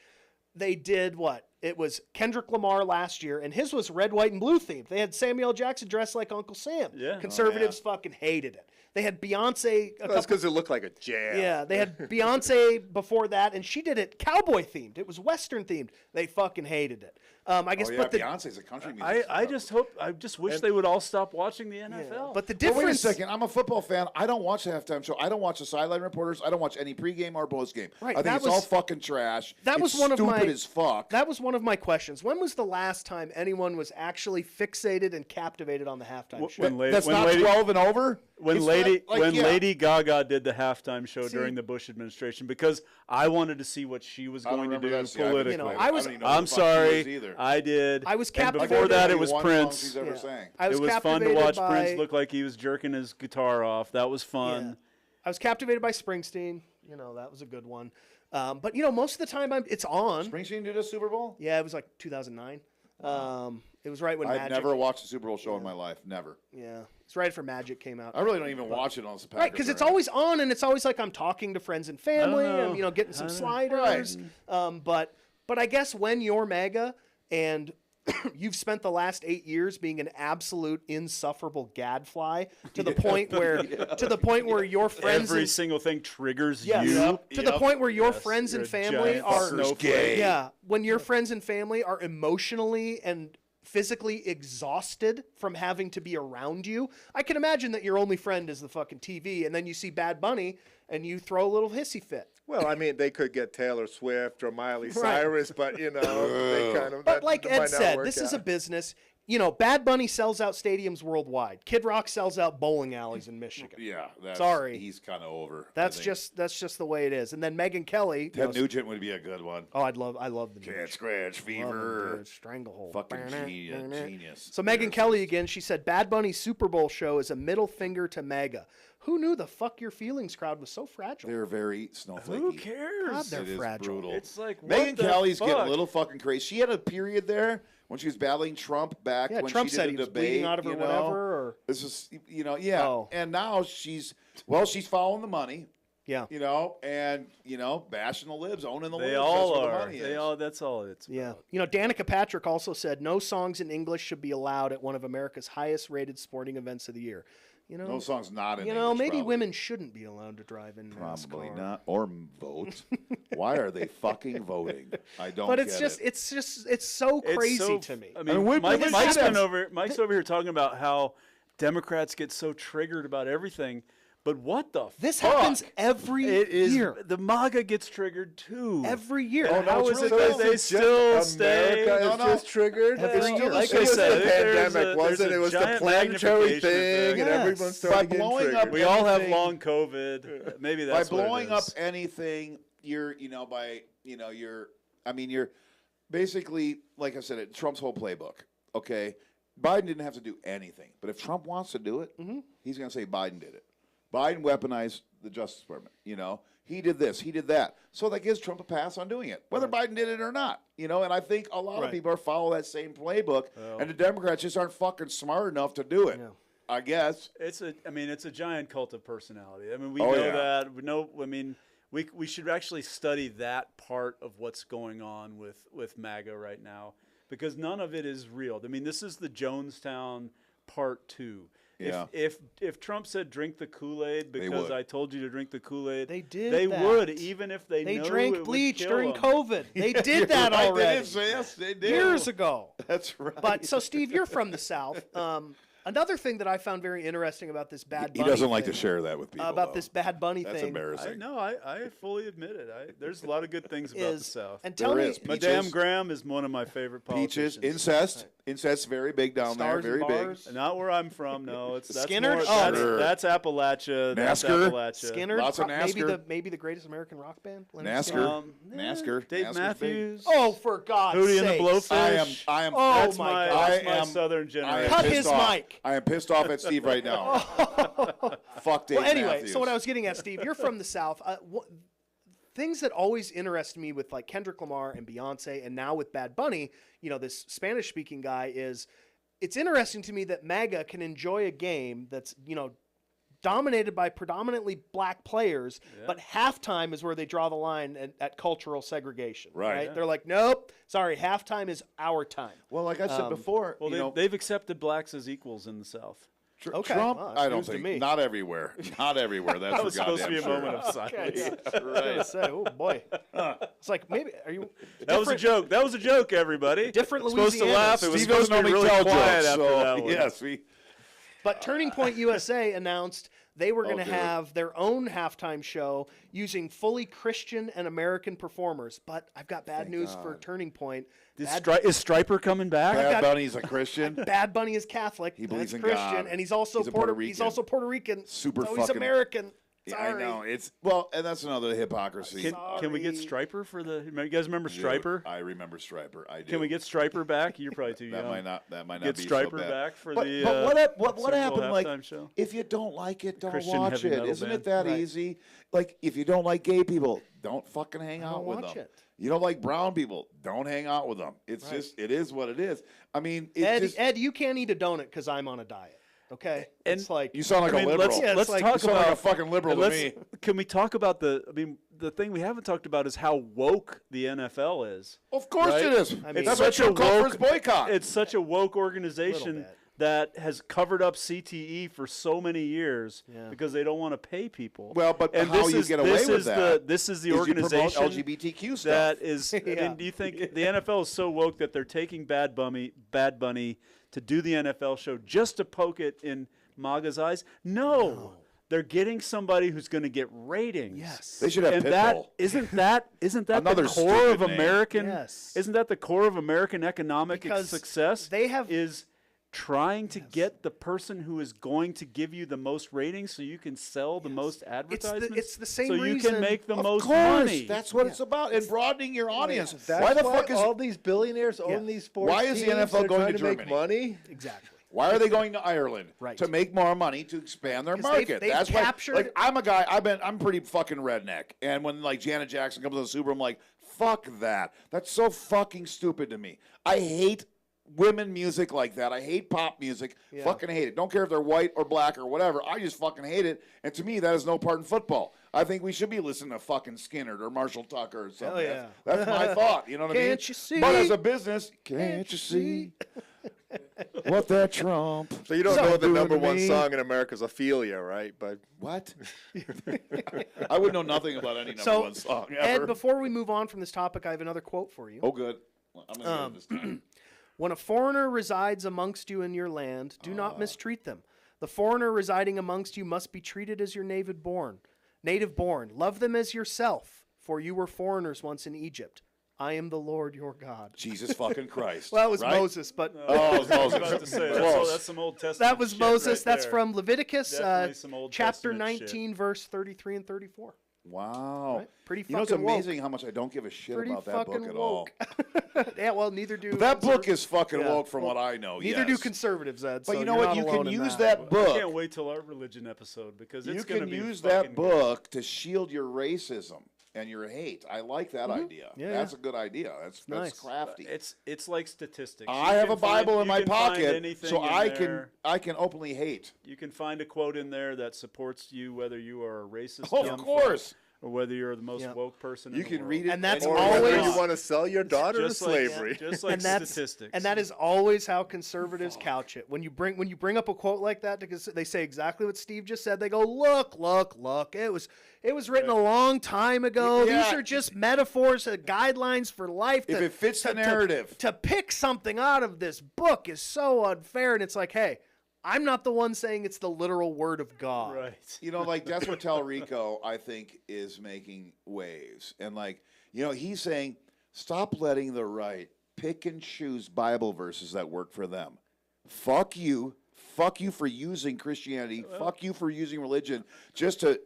they did what? It was Kendrick Lamar last year, and his was red, white, and blue themed. They had Samuel L. Jackson dressed like Uncle Sam. Yeah. Conservatives fucking hated it. They had Beyonce. That's because it looked like a jam. Yeah, they had Beyonce before that, and she did it cowboy themed. It was Western themed. They fucking hated it. I guess, Oh, yeah, but the Beyonce's a country musician. I just wish they would all stop watching the NFL. but the But difference. wait a second. I'm a football fan. I don't watch the halftime show. I don't watch the sideline reporters. I don't watch any pregame or postgame. Right, I think that it's was- all fucking trash. That was It's one of stupid my as fuck. That was one of my questions. When was the last time anyone was actually fixated and captivated on the halftime show? That's not 12 and over. When It's Lady not- like, yeah. Lady Gaga did the halftime show during the Bush administration, because I wanted to see what she was I don't going to remember do that. See, I didn't- politically. You know, I I was- don't even know who I'm the fuck she sorry, is either. I did. I was And captivated. before that, it Maybe was one song Prince. she's ever Yeah. sang. I was It was fun to captivated watch by, Prince look like he was jerking his guitar off. That was fun. Yeah. I was captivated by Springsteen. That was a good one. But most of the time it's on. Springsteen did a Super Bowl? Yeah, it was like 2009. It was right when I've Magic. never watched a Super Bowl show in my life. Never. Yeah, it's right after Magic came out. I really don't even watch it unless the Packers Right, because are it's in it. always on, and it's always like I'm talking to friends and family. know. I'm getting some I don't- sliders. But I guess when you're MAGA and you've spent the last 8 years being an absolute insufferable gadfly to the point where your friends Every and, single thing triggers yes, you. to the point where your Yes, friends you're and a family giant are snowflake. gay. yeah, when your friends and family are emotionally and physically exhausted from having to be around you. I can imagine that your only friend is the fucking TV, and then you see Bad Bunny and you throw a little hissy fit. Well, I mean, they could get Taylor Swift or Miley Cyrus, but they kind of. But that like might Ed not said, work this is a out. business. Bad Bunny sells out stadiums worldwide. Kid Rock sells out bowling alleys in Michigan. Yeah, Sorry. he's kind of over. That's just the way it is. And then Megyn Kelly. Ted Nugent would be a good one. Oh, I love the Can't Nugent. scratch fever. Stranglehold. Fucking genius. So Megyn Kelly again, she said Bad Bunny's Super Bowl show is a middle finger to MAGA. Who knew the fuck your feelings crowd was so fragile? They're very snowflakey. Who cares? God, they're It is fragile. brutal. It's like, what Megyn the Kelly's fuck? getting a little fucking crazy. She had a period there when she was battling Trump back Yeah, when Trump she said did he a was debate. bleeding out of her whatever. Or This is, yeah. Oh. And now she's following the money, yeah, and bashing the libs, owning the libs. They all That's where are. the money is. That's all it's yeah. about. Danica Patrick also said no songs in English should be allowed at one of America's highest rated sporting events of the year. No song's not in English, maybe probably. women shouldn't be allowed to drive in Probably NASCAR. not, or vote. Why are they fucking voting? I don't. But get it's so crazy to me. I mean, Mike's over here talking about how Democrats get so triggered about everything. But what the This fuck? happens every year. The MAGA gets triggered too. Every year. Oh, no, How it's is it really that good. they still stay? America is No. just triggered. Every It's year. still Like it I was said, the there's pandemic, a wasn't it? It was the giant planetary magnification thing, effect. and Yes. everyone By started getting blowing up triggered. We all have anything- long COVID. Maybe that's by what it blowing up is. anything. You're basically, like I said, Trump's whole playbook. Okay, Biden didn't have to do anything, but if Trump wants to do it, he's going to say Biden did it. Biden weaponized the Justice Department. He did this, he did that. So that gives Trump a pass on doing it, whether Biden did it or not. And I think a lot of people are following that same playbook, and the Democrats just aren't fucking smart enough to do it. Yeah. I guess. It's a giant cult of personality. I mean, we Oh, know yeah. that. We know. I mean, we should actually study that part of what's going on with MAGA right now, because none of it is real. I mean, this is the Jonestown Part 2. Yeah. If Trump said drink the Kool-Aid because would. I told you to drink the Kool-Aid, They did They that. would, even if they They know it drank would bleach kill during them. COVID. They did that Right, already. Yes, they did. Years ago. That's right. But so, Steve, you're from the South. Another thing that I found very interesting about this Bad he Bunny doesn't like to thing, share that with people. about though. this Bad Bunny That's thing. embarrassing. I fully admit it. There's a lot of good things about the Is South. and tell There me, is. Madame Peaches. Graham is one of my favorite Peaches, politicians. incest's very big down Stars there, very and big. bars. Not where I'm from. No, that's Skinner? more- Oh. Sure. that's Appalachia. That's NASCAR? Appalachia. Skinner, Lots of maybe NASCAR. maybe the greatest American rock band. Leonard NASCAR. Skinner? NASCAR. Dave NASCAR's Matthews. Oh, for God's Hootie and the sake! Blowfish. I am. Oh, That's my my, God. that's my I am- Southern I generation. am Cut pissed his off. mic. I am pissed off at Steve right now. Fuck Dave Well, anyway, Matthews. so what I was getting at, Steve, you're from the South. Things that always interest me with like Kendrick Lamar and Beyonce, and now with Bad Bunny, this Spanish-speaking guy is. It's interesting to me that MAGA can enjoy a game that's dominated by predominantly black players, but halftime is where they draw the line at cultural segregation. Right. They're like, nope, sorry, halftime is our time. Well, like I said before, Well, they've accepted blacks as equals in the South. Okay, Trump. well, that's I don't news to think me. not everywhere. Not everywhere. That's That for was supposed to be a goddamn moment sure. of silence. I was gonna say, oh boy, it's like maybe are you? That was a joke. That was a joke, everybody. Different supposed to Louisiana. laugh. It was Steve doesn't supposed to be normally really tell quiet jokes, after so that one. yes, we. But Turning Point USA announced they were going to dude. have their own halftime show using fully Christian and American performers. But I've got bad news for Turning Point. Is Striper coming back? Bad Bunny's a Christian. Bad Bunny is Catholic. He believes That's in Christian, God. and he's also He's a Puerto Rican. He's also Puerto Rican. Super so he's fucking- American. Yeah, I Sorry. know and that's another hypocrisy. Can we get Sorry. Striper for the? You guys remember Dude, Striper? I remember Striper. I do. Can we get Striper back? You're probably too that? young. That might not Get be Striper so bad. back for but, the. But what Super Bowl happened? Like, halftime show? if you don't like it, don't Christian watch heavy it. metal Isn't band. it that Right. easy? Like, if you don't like gay people, don't fucking hang out with watch them. it. You don't like brown people, don't hang out with them. It's just, it is what it is. I mean, Ed, you can't eat a donut because I'm on a diet. Okay, And it's like you sound like a liberal. Let's Yeah, it's let's like- talk you sound like a about. fucking liberal to let's- me. Can we talk about the? I mean, the thing we haven't talked about is how woke the NFL is. Of course Right? it is. I mean- That's It's what such a you call for woke- his boycott. It's such a woke organization bit. that has covered up CTE for so many years Yeah. because they don't want to pay people. Well, but and how this you is, get away this with is that this is the is you promote organization LGBTQ stuff. that is. I Yeah. mean, do you think the NFL is so woke that they're taking Bad Bunny to do the NFL show just to poke it in MAGA's eyes? No. They're getting somebody who's going to get ratings. Yes. They should have And Pitbull. isn't that Another the core of stupid name. American? Yes. Isn't that the core of American economic Because success? they have- is trying to get the person who is going to give you the most ratings so you can sell the most advertisements. It's the same so reason. you can make the Of most course, money. that's what it's about, and broadening your audience. That's Why the fuck is all these billionaires own these sports Why is the teams? NFL They're going trying to to make Germany? money? Exactly. Why are they going to Ireland? Right. To make more money to expand their 'Cause market. they've That's captured- why. Like, I'm a guy. I'm pretty fucking redneck. And when like Janet Jackson comes to the Super Bowl, I'm like, fuck that. That's so fucking stupid to me. I hate women music like that. I hate pop music. Yeah. Fucking hate it. Don't care if they're white or black or whatever. I just fucking hate it. And to me, that is no part in football. I think we should be listening to fucking Skinner or Marshall Tucker or something. Hell yeah. That's my thought. You know what I mean? Can't you see? But as a business, can't you see what that Trump? So you don't So know the doing number to one me. song in America is Ophelia, right? But What? I would know nothing about any number So, one song ever. Ed, before we move on from this topic, I have another quote for you. Oh, good. I'm gonna get it this time. When a foreigner resides amongst you in your land, do not mistreat them. The foreigner residing amongst you must be treated as your native born. Love them as yourself, for you were foreigners once in Egypt. I am the Lord your God. Jesus fucking Christ. Well, it was right? Moses, but Oh, it was I was Moses. about to say, Close. that's some Old Testament that was shit Moses. right That's there. from Leviticus Definitely some Old chapter Testament 19, verse 33 and 34. Wow. Right? Pretty You know, it's fucking woke. amazing how much I don't give a shit Pretty about that book fucking at all. woke. Yeah, well, neither do. But that book is fucking Yeah. woke from Well, what I know. Neither do yes. conservatives, Ed. But so you know you're what? not You alone can in use that. I that book. can't wait till our religion episode because You it's going to can be use fucking that book to shield your racism and your hate. I like that idea. Yeah, That's yeah. a good idea. That's nice. crafty. good. It's like statistics. I You have can a Bible find- in you my can find pocket, anything so in I there. can openly hate. You can find a quote in there that supports you, whether you are a racist, Of dumb fuck, course. or whether you're the most Yeah. woke person. You in the can world. read it, And that's or always- whether you want to sell your daughter to just like, slavery. just like and that's statistics. and that is always how conservatives couch it. When you bring up a quote like that, because they say exactly what Steve just said, they go, look. It was written a long time ago. Yeah. These are just metaphors, guidelines for life. If it fits the to- narrative. to pick something out of this book is so unfair. And it's like, hey, I'm not the one saying it's the literal word of God. right. You know, like that's what Talrico, I think, is making waves. And like, you know, he's saying, stop letting the right pick and choose Bible verses that work for them. Fuck you. Fuck you for using Christianity. Fuck you for using religion just to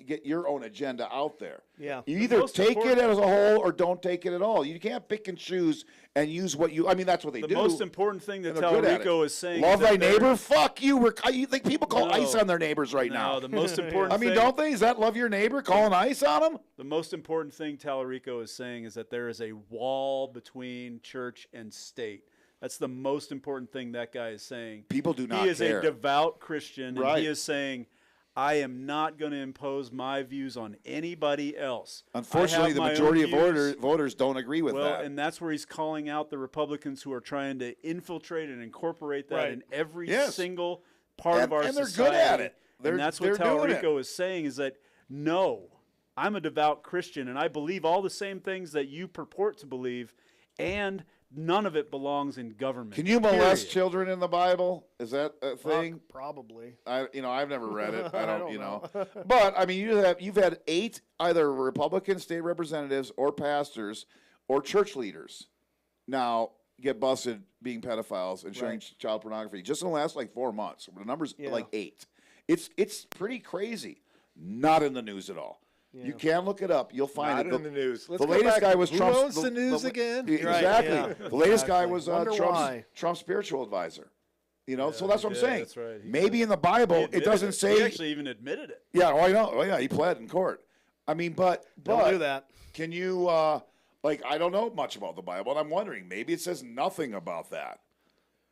get your own agenda out there. Yeah. You The either most take it important- as a whole or don't take it at all. You can't pick and choose and use what you. I mean, that's what they The do. most important thing that and they're good at Talrico it. is saying Love is thy that they're- neighbor. Fuck you. You think people call No. ice on their neighbors right No, now? the most important I mean, thing, don't they? Is that love your neighbor? Calling ice on them? the most important thing Talrico is saying is that there is a wall between church and state. That's the most important thing that guy is saying. People do not He is care. a devout Christian, and Right. he is saying, I am not going to impose my views on anybody else. I Unfortunately, have the my own majority of views. voters don't agree with Well, that. and that's where he's calling out the Republicans who are trying to infiltrate and incorporate that Right. in every Yes. single part of our And they're society. good at it. And that's what They're doing it. Talrico is saying is that, no, I'm a devout Christian, and I believe all the same things that you purport to believe, and none of it belongs in government. Can you molest period. children in the Bible? Is that a thing? Probably. I've never read it. I don't, don't know. But I mean, you've had 8 either Republican state representatives or pastors or church leaders now get busted being pedophiles and showing Right. child pornography just in the last like 4 months. The number's Yeah. like 8. It's pretty crazy. Not in the news at all. Yeah. You can look it up. You'll find Not it. in the news. Let's The go latest back. guy was Who Trump's. owns the news again? Right, Exactly. yeah. The latest guy Exactly. was Wonder why. Trump's spiritual advisor. You know, so Yeah, that's what I'm yeah, saying. that's right. He Maybe in the Bible He it admitted doesn't He say. actually even admitted it. Yeah, I know. Oh, yeah, he pled in court. I mean, but Don't do that. Can you I don't know much about the Bible, and I'm wondering maybe it says nothing about that.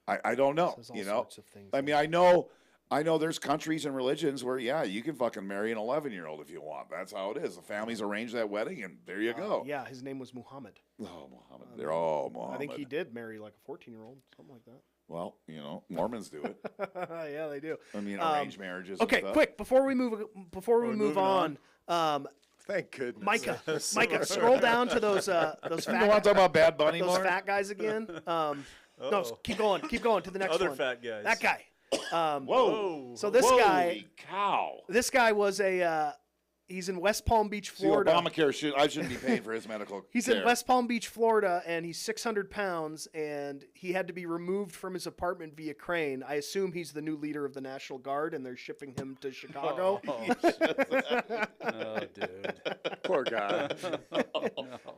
I don't know. Says all You know, sorts of things. I mean, I know there's countries and religions where you can fucking marry an 11-year-old if you want. That's how it is. The families arrange that wedding, and there you go. Yeah, his name was Muhammad. Oh, Muhammad. They're all Muhammad. I think he did marry like a 14-year-old, something like that. Well, Mormons do it. Yeah, they do. I mean, arranged marriages. and Okay, stuff. quick before we move we move on? on. Thank goodness. Micah, scroll down to those You don't want to fat, talk about Bad Bunny those more? fat guys again. No, Uh-oh. keep going to the next Other one. fat guys. That guy. Whoa. So this Holy guy, cow. this guy was He's in West Palm Beach, See, Florida. Obamacare I shouldn't be paying for his medical He's care. in West Palm Beach, Florida, and he's 600 pounds, and he had to be removed from his apartment via crane. I assume he's the new leader of the National Guard, and they're shipping him to Chicago. Oh, dude. Poor guy.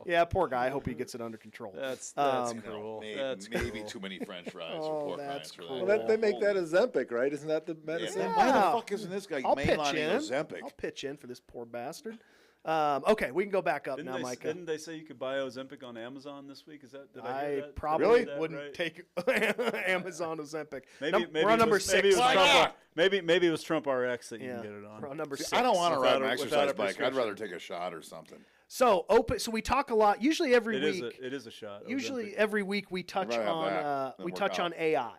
Yeah, poor guy. I hope he gets it under control. That's cruel. Maybe cruel. too many French fries Oh, or pork that's rinds for that. cool. Well, they make that Ozempic, right? Isn't that the Yeah, medicine? Why Yeah. the fuck isn't this guy I'll pitch mainlining in. Ozempic? I'll pitch in for this poor bastard. Okay, we can go back up now, Micah. Didn't they say you could buy Ozempic on Amazon this week? Is that? Did I hear I that? probably Really? That wouldn't right? take Amazon Ozempic. Maybe we're on it number was, maybe 6. it was Why Trump not? maybe it was Trump RX that you Yeah, can get it on. we're on number 6. I don't want to ride Without an a exercise bike. I'd prescription. rather take a shot or something. So we talk a lot. Usually every It week. is a shot. Usually Ozempic. every week we touch rather have on that than we work touch out. on AI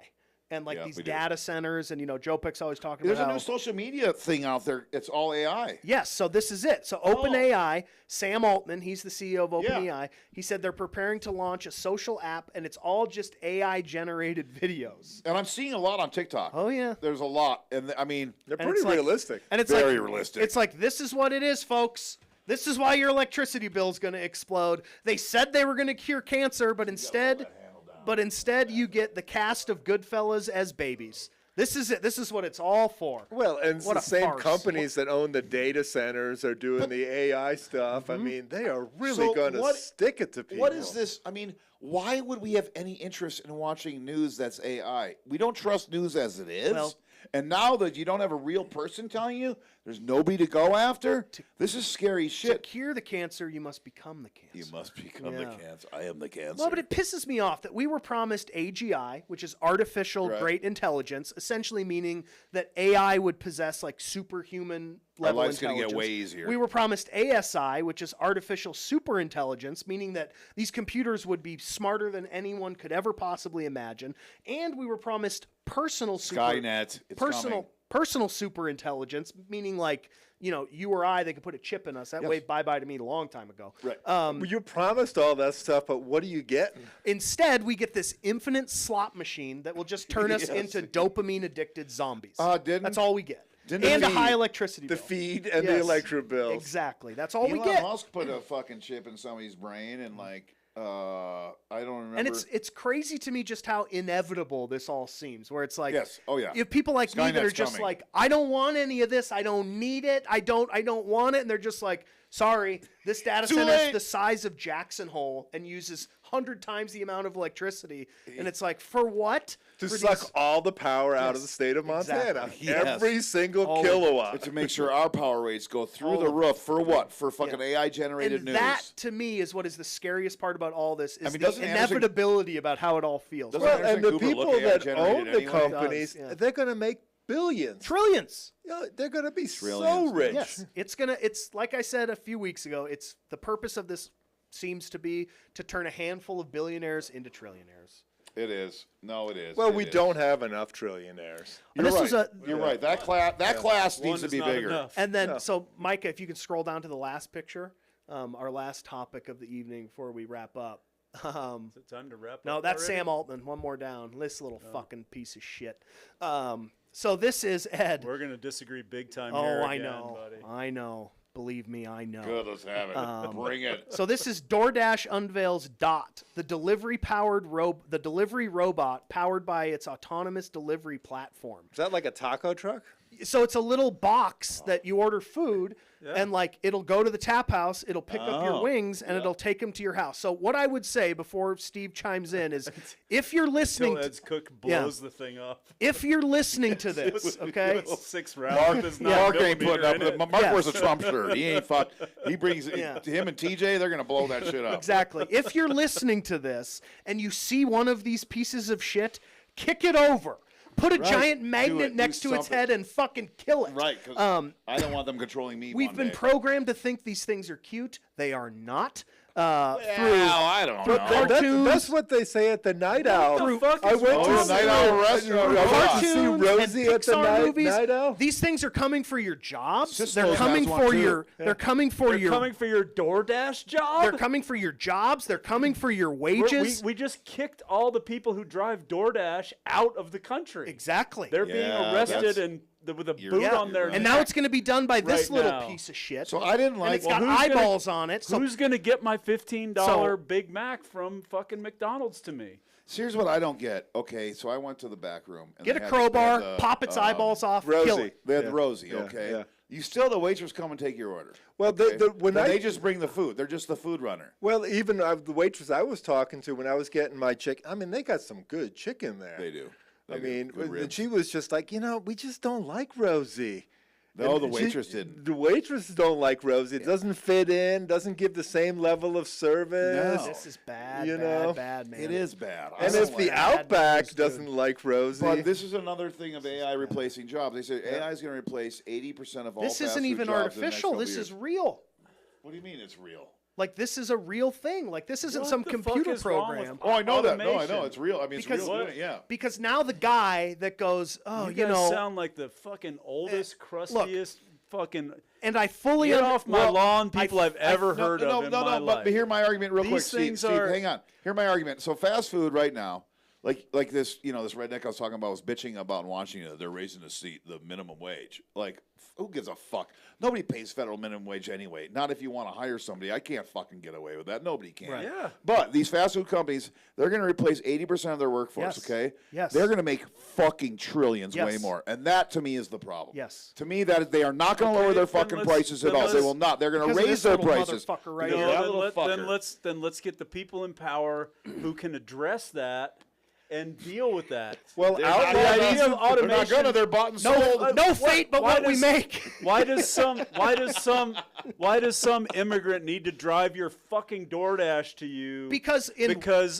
and like Yeah, these we do. data centers, and Joe Pick's always talking There's about a how, new social media thing out there. It's all AI. Yes, so this is it. So OpenAI, Sam Altman, he's the CEO of OpenAI. He said they're preparing to launch a social app, and it's all just AI generated videos. And I'm seeing a lot on TikTok. Oh yeah. There's a lot. And I mean, They're And pretty it's like- realistic. And it's Very like, realistic. It's like, this is what it is, folks. This is why your electricity bill is going to explode. They said they were going to cure cancer, but instead you get the cast of Goodfellas as babies. This is it. This is what it's all for. Well, and it's What the a same farce. companies that own the data centers are doing the AI stuff. I mean, they are really So going to what- stick it to people. what is this? I mean, why would we have any interest in watching news that's AI? We don't trust news as it is. Well- and now that you don't have a real person telling you, there's nobody to go after. This is scary To shit. cure the cancer, you must become the cancer. You must become Yeah. the cancer. I am the cancer. Well, but it pisses me off that we were promised AGI, which is artificial Right. great intelligence, essentially meaning that AI would possess like superhuman level life's gonna intelligence. get way easier. We were promised ASI, which is artificial superintelligence, meaning that these computers would be smarter than anyone could ever possibly imagine. And we were promised personal Skynet. It's coming. personal superintelligence, meaning like, you or I, they could put a chip in us. That waved bye-bye to me a long time ago. Right. Well, you promised all that stuff, but what are you getting? Instead, we get this infinite slot machine that will just turn us into dopamine-addicted zombies. That's all we get. didn't And the a high feed- electricity The bill. feed and Yes. the electric bills. Exactly. That's all we Elon get. Musk put a fucking chip in somebody's brain, and I don't remember. And it's crazy to me just how inevitable this all seems. Where it's like, Yes. Oh, yeah. you have people like me that are Skynet's just coming. like, I don't want any of this. I don't need it. I don't want it. And they're just like, sorry, this data Too center is late. the size of Jackson Hole and uses 100 times the amount of electricity. And it's like, for what? To For suck these- all the power out of Yes, the state of Montana. exactly. Yes. Every single All of it. kilowatt. But to make sure our power rates go through All the of it. roof for what? For fucking AI generated and news. that to me is what is the scariest part about all this is mean, the doesn't Anderson- inevitability about how it all feels. Doesn't Well, Anderson and the Cooper look people AI that generated own the anyway? companies, It does, yeah. they're going to make billions. Trillions. They're going to be Trillions. so rich. Yes, it's like I said a few weeks ago. It's the purpose of this seems to be to turn a handful of billionaires into trillionaires. It is. No, it is. Well, It we is. don't have enough trillionaires. You're this right. was a- You're right. That class One needs to is be not bigger. enough. And then, so Micah, if you could scroll down to the last picture, our last topic of the evening before we wrap up. Is it time to wrap up? No, that's already? Sam Altman. One more down. This little fucking piece of shit. So this is Ed. We're gonna disagree big time Oh, here I again, know. buddy. I know. Believe me, I know. Good, let's have it. Bring it. So this is DoorDash unveils Dot, the delivery robot powered by its autonomous delivery platform. Is that like a taco truck? So it's a little box that you order food, and like it'll go to the tap house, it'll pick up your Oh, wings, and it'll take them to your house. So what I would say before Steve chimes in is, if you're listening, Until Ed's cook blows the thing up. if you're listening to this, okay, 6 rounds. Mark, Mark ain't putting up with it. Mark Yes. wears a Trump shirt. He ain't fuck. He brings Yeah. him and TJ. They're gonna blow that shit up. exactly. If you're listening to this and you see one of these pieces of shit, kick it over. Put a giant magnet Do next to its something. head and fucking kill it. Right, because I don't want them controlling me. We've one been day. programmed to think these things are cute. They are not. Well, I don't know. cartoons. That's what they say at the night owl. fuck I is went wrong to with see Night Owl restaurant? I went to see Cartoons Rosie and at the Pixar movies. night owl. These things are coming for your jobs. Cisco's They're coming has one for too. your. They're coming for They're your. coming for your DoorDash job. They're coming for your jobs. They're coming for your wages. We just kicked all the people who drive DoorDash out of the country. Exactly. They're being Yeah, arrested that's- and with a boot on their And neck now it's going to be done by this right little now. piece of shit. So I didn't like. and it's got who's gonna- eyeballs on it. So Who's going to get my $15 Big Mac from fucking McDonald's to me? So here's what I don't get. Okay, so I went to the back room. And get they a had crowbar, the, pop its eyeballs off, kill Rosie. it. They had Yeah. Rosie. Yeah, Okay. yeah. You still the waitress come and take your order. Well, Okay? when They just bring the food. They're just the food runner. Well, even the waitress I was talking to when I was getting my chicken, I mean, they got some good chicken there. They do. I They do. mean, Good and ribs. she was just like, we just don't like Rosie. No, And the waitress didn't. The waitresses don't like Rosie. It doesn't fit in, doesn't give the same level of service. No. This is bad, You bad, know? bad, man. It is bad. I And don't if the like it. Outback news, dude. doesn't like Rosie. But this is another thing of AI replacing jobs. They say AI is going to replace 80% of all This fast isn't food even jobs in the next artificial. couple This years. is real. What do you mean it's real? Like, this is a real thing. Like, this isn't What some the fuck computer is wrong with program. Oh, I know that. No, I know. automation? It's real. I mean, Because- it's real. Yeah. Because now the guy that goes, oh, You guys know, sound like the fucking oldest, crustiest fucking and I fully get off my well, lawn people I've ever heard no, of in my life. But hear my argument real quick, These Steve. things Steve, are- hang on. Hear my argument. So fast food right now, like this, this redneck I was talking about was bitching about in Washington that they're raising the minimum wage. Like, who gives a fuck? Nobody pays federal minimum wage anyway. Not if you want to hire somebody. I can't fucking get away with that. Nobody can. Right. Yeah. But these fast food companies, they're going to replace 80% of their workforce, Yes. okay? Yes. They're going to make fucking trillions Yes. way more. And that, to me, is the problem. Yes. To me, that is, they are not going to Okay, lower their then fucking let's- prices at then all. They let's- will not. They're going to Because of raise this their little prices. motherfucker right because here. of that then, little then fucker. let's get the people in power who can address that and deal with that. Well, They're out- not the gonna. idea of They're not automation- going to. They're bought and sold. no fate but why what we does- make. Why does some immigrant need to drive your fucking DoorDash to you? Because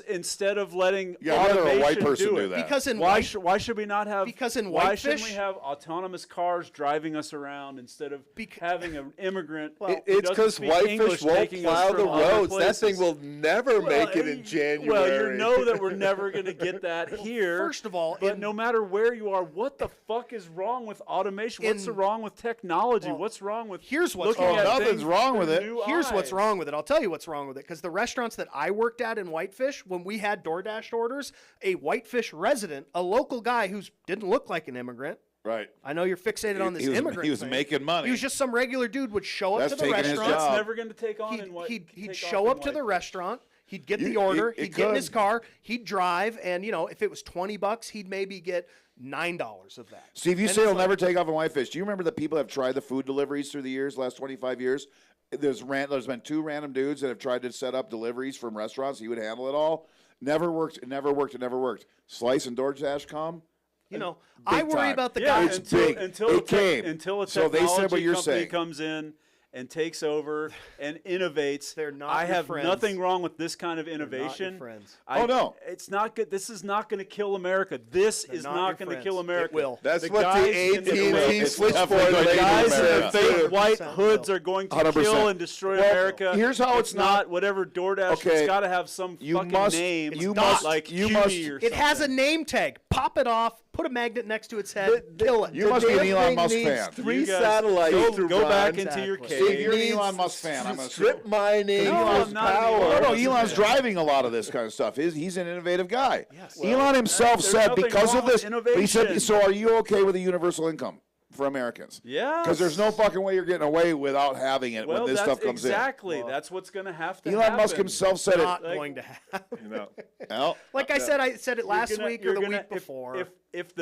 instead of letting Yeah, I'd rather a automation white person do do it. that. because in Why, white, why should we not have? Because in why Whitefish- shouldn't we have autonomous cars driving us around instead of having an immigrant? Well, who It's doesn't because speak Whitefish English won't taking us plow the from other roads. That thing places? will never make it in January. Well, you know that we're never going to get that here. first of all, but in- no matter where you are, what the fuck is wrong with automation? What's In- wrong with technology? Well, what's wrong with here's what's looking wrong. at Nothing's things wrong with through it. new Here's what's eyes? wrong with it. I'll tell you what's wrong with it. Because the restaurants that I worked at in Whitefish, when we had DoorDash orders, a Whitefish resident, a local guy who didn't look like an immigrant. Right. I know you're fixated on this He was- immigrant he was thing. making money. He was just some regular dude would show up That's to the taking his restaurant. That's job. never going to take on in what He'd show up to the restaurant. He'd get the You- order. it He'd get in could. his car. He'd drive, and if it was $20, he'd maybe get $9 of that. Steve, you And say it's it'll like- never take off in Whitefish. Do you remember the people that have tried the food deliveries through the years, last 25 years? There's been two random dudes that have tried to set up deliveries from restaurants. He would handle it all. Never worked. It never worked. It never worked. Slice and DoorDash come. I worry time. about the Yeah, guys. It's big. until It came. until a So they technology said what you're company saying. comes in and takes over and innovates. They're not I your have friends. nothing wrong with this kind of not your innovation. friends. Oh, no. it's not good. This is not going to kill America. This They're is not not your going to friends. kill It America. will. That's The what guys the in the AT&T red- It's switchboard definitely The gonna lady kill guys in America. the fake white 100% hoods will. are going to 100%. kill and destroy Well, America. here's how it's not- whatever DoorDash. Okay, It's got to have some you fucking must- name. you It's must- not like you Huey must- or It something. has a name tag. Pop it off. Put a magnet next to its head. Kill it. You must be an damn Elon thing Musk needs fan. 3 You guys satellites to go back run. into your Exactly. cave. If you're an needs Elon Musk fan, I'm going to strip mining No, for I'm not an power. Elon No, Musk Elon's fan. driving a lot of this kind of stuff. He's an innovative guy. Yes. Elon himself there's said nothing because wrong of this, with but he said, innovation. so are you okay with a universal income for Americans? Yeah. Because there's no fucking way you're getting away without having it well, when this that's stuff comes exactly. That's what's going to have to in. Elon happen. Musk himself said Not it. going to happen. You know. Well, Like I said it last week or You're the gonna- week before. If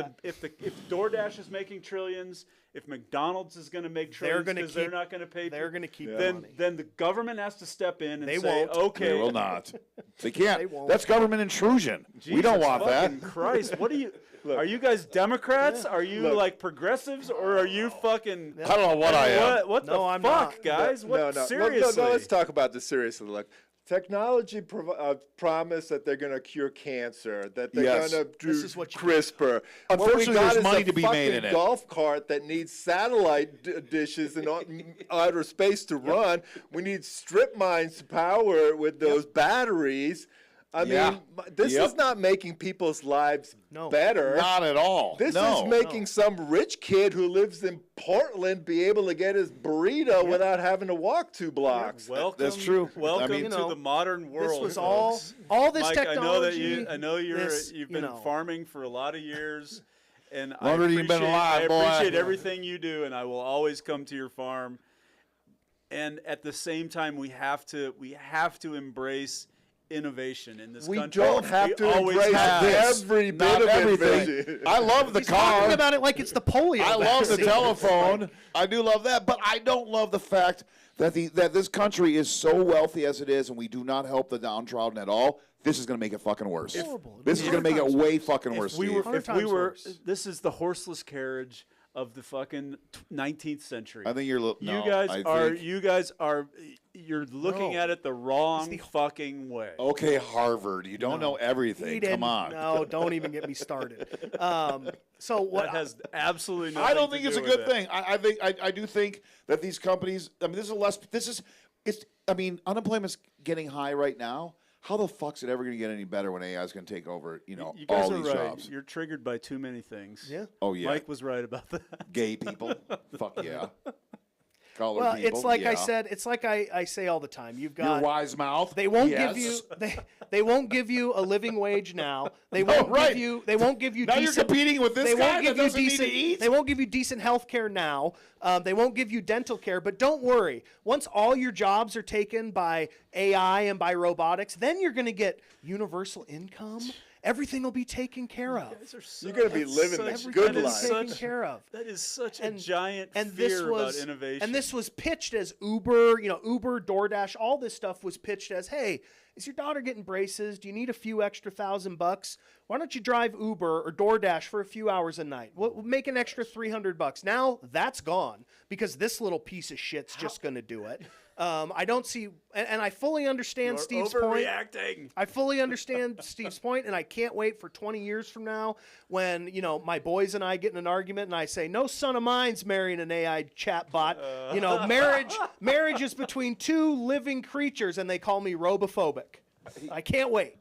DoorDash is making trillions, if McDonald's is going to make They're trillions gonna because they're keep- not going to pay, they're going to keep the then money. then the government has to step in and They say, won't. okay, they will not. They can't. They won't. That's government intrusion. we don't Jesus want that. fucking Christ, what do you? Are you guys Democrats? Are you like progressives, or are you fucking? I don't know what I am. What No, the I'm fuck, not. guys? What No, seriously? let's talk about this seriously. Look, technology promise that they're going to cure cancer, that they're Yes. going to do This is what you- CRISPR. Unfortunately, what we got there's is money a to be made in fucking it. golf cart that needs satellite dishes in outer space to run. We need strip mines to power it with those batteries. I Yeah. mean, this Yep. is not making people's lives No. better. Not at all. This no. is making some rich kid who lives in Portland be able to get his burrito without having to walk 2 blocks. Welcome, That's true. Welcome I mean, to the modern world. this was folks. all this Mike, technology. I know that you've this, been farming for a lot of years, And Longer than you've been alive, boy. I appreciate everything you do, and I will always come to your farm. And at the same time, we have to embrace innovation in this We country. don't have to always embrace have. every bit of everything. innovation. I love the He's car. talking about it like it's the polio. I love the vaccine. telephone. I do love that, but I don't love the fact that that this country is so wealthy as it is, and we do not help the downtrodden at all. This is going to make it fucking worse. Horrible. This is going to make it way fucking worse. If we Steve. were, this is the horseless carriage of the fucking 19th century. I think you're. You guys are. You're looking at it the wrong fucking way. Okay, Harvard. You don't know everything. Come on. No, don't even get me started. So what? That has absolutely nothing I don't to think do it's a with good it. thing. I do think that these companies. I mean, unemployment's getting high right now. How the fuck's it ever going to get any better when AI is going to take over? You guys all these right. jobs. You're triggered by too many things. Yeah. Oh yeah. Mike was right about that. Gay people. Fuck yeah. Colored Well, people. it's like yeah. I said. It's like I say all the time. You've Your got. wise mouth. They won't Yes. give you. They won't give you a living wage now. They No, won't right. give you. They won't give you. Now decent, you're competing with this they guy won't that give you doesn't need decent. to eat. They won't give you decent health care now. They won't give you dental care. But don't worry. Once all your jobs are taken by AI and by robotics, then you're going to get universal income. Everything will be taken care of. You're going to be living the Everything good is life. taken care of. That is such a giant fear this was, about innovation. And this was pitched as Uber, Uber, DoorDash, all this stuff was pitched as, hey, is your daughter getting braces? Do you need a few extra $1,000? Why don't you drive Uber or DoorDash for a few hours a night? We'll make an extra $300. Now that's gone because this little piece of shit's just going to do it. I don't see, and I fully understand Steve's point. I fully understand Steve's point, and I can't wait for 20 years from now when, my boys and I get in an argument and I say, no son of mine's marrying an AI chatbot. Marriage is between two living creatures, and they call me robophobic. I can't wait.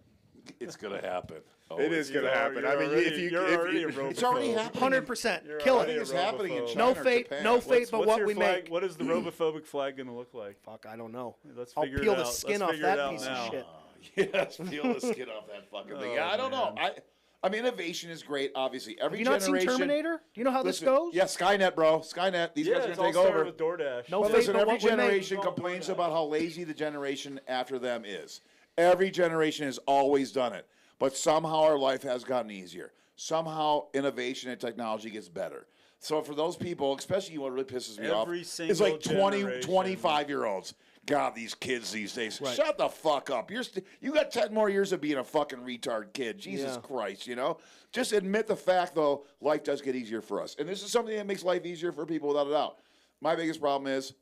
It's going to happen. It is going to happen. I mean, it's already happening. 100%. Kill I think it's it. happening in China No or fate, Japan. no fate, but What's what your we flag? make. What is the robophobic flag going to look like? Fuck, I don't know. Let's I'll figure peel it the out. skin Let's off figure it that out piece now. of shit. Yes, peel the skin off that fucking thing. Yeah, I don't know. I mean, innovation is great, obviously. Every Have you not generation. seen Terminator? Do you know how this goes? Yeah, Skynet, bro. Skynet. These guys are it's going all to take started over. with DoorDash. No But fate, listen, but every what we make. generation complains about how lazy the generation after them is. Every generation has always done it. But somehow our life has gotten easier. Somehow innovation and technology gets better. So for those people, especially what really pisses me off, Every is single like 20, generation. 25-year-olds. God, these kids these days. Right. Shut the fuck up. You got 10 more years of being a fucking retard kid. Jesus Christ, Just admit the fact, though, life does get easier for us. And this is something that makes life easier for people without a doubt. My biggest problem is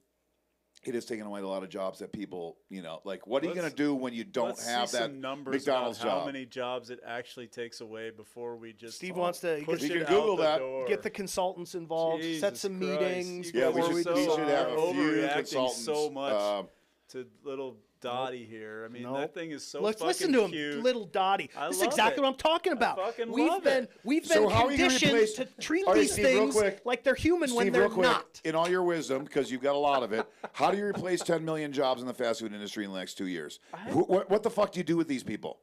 it has taken away a lot of jobs that people, what are you going to do when you don't have that numbers McDonald's about job? how many jobs it actually takes away before we just Steve wants to push You it can Google out the that. door. get the consultants involved, set Jesus some Christ. meetings You Yeah, before we we should decide. have a few overreacting consultants. so much to little Dottie here. I mean, Nope. that thing is so Let's fucking listen to him, cute. little Dottie. I This is love exactly it. what I'm talking about. I fucking We've love been it. we've So been how are you gonna conditioned replace- to treat All right, these Steve, real things quick. like they're human when Steve, they're real quick, not. in all your wisdom, because you've got a lot of it, how do you replace 10 million jobs in the fast food industry in the next 2 years? What the fuck do you do with these people?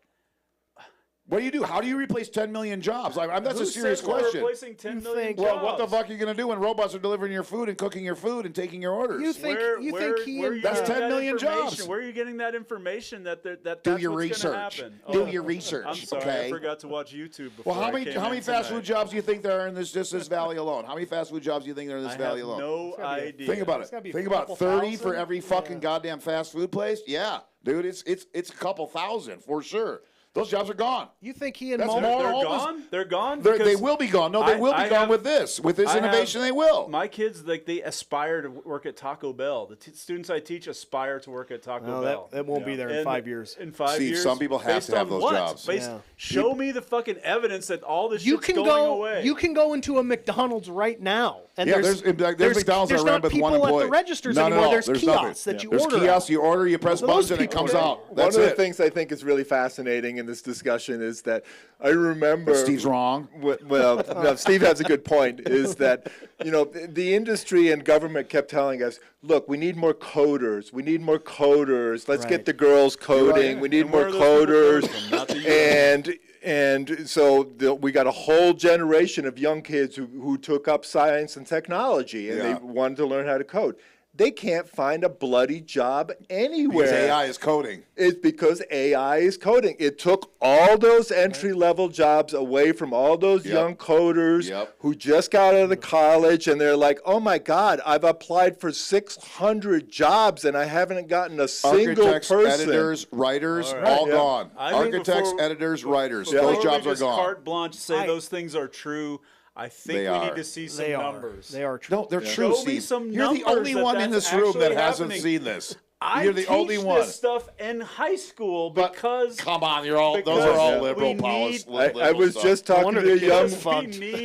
What do you do? How do you replace 10 million jobs? That's Who a serious says we're question. replacing 10 million think- Well, jobs? what the fuck are you going to do when robots are delivering your food and cooking your food and taking your orders? You think Where he are you and That's getting 10 that million information? jobs. Where are you getting that information that that's do your what's research. Gonna happen? Do Oh, your research. I'm sorry, okay? I forgot to watch YouTube before. Well, how I many came how many in fast tonight. food jobs do you think there are in this valley alone? How many fast food jobs do you think there are in this I valley have alone? no gotta be a- idea. Think about It's gotta be it. a Think about couple 30 for thousand. every fucking goddamn fast food place. Yeah, dude, it's a couple thousand for sure. Those jobs are gone. You think he and That's Mullen? more- They're almost- gone. They're gone. They Because will be gone. No, they will be I gone have- with this. With this I have- innovation, they will. My kids, they aspire to work at Taco Bell. The students I teach aspire to work at Taco No, Bell. that won't be there in And 5 years. In 5 Steve, years, some people have based to have on those what? jobs. Yeah. Show me the fucking evidence that all this You shit's can going go. away. You can go into a McDonald's right now, and Yeah, there's there's McDonald's there's that ran not with people one at employee. the registers None at anymore. all. There's There's kiosks nothing. that you There's order. kiosks. at. You order, you press So those buttons, and it people comes are- out. One That's of the it. things I think is really fascinating in this discussion is that I remember Steve's wrong. Well, no, Steve has a good point. Is that the industry and government kept telling us, look, we need more coders. We need more coders. Let's Right. get the girls coding. right. We need And where more are those people coming coders. from? Not the And so we got a whole generation of young kids who took up science and technology, and they wanted to learn how to code. They can't find a bloody job anywhere. Because AI is coding. It's because AI is coding. It took all those entry-level jobs away from all those young coders who just got out of college, and they're like, oh, my God, I've applied for 600 jobs, and I haven't gotten a single Architects, person. editors, writers, all gone. Architects, editors, writers, those jobs are gone. Carte blanche say those things are true. I think we need to see some numbers. They are true. No, they're true, Show me Steve. some You're the numbers only one in this room that hasn't seen this. You're the only one. I teach this stuff in high school because... Come on, those are all liberal policies. I was just talking to a young...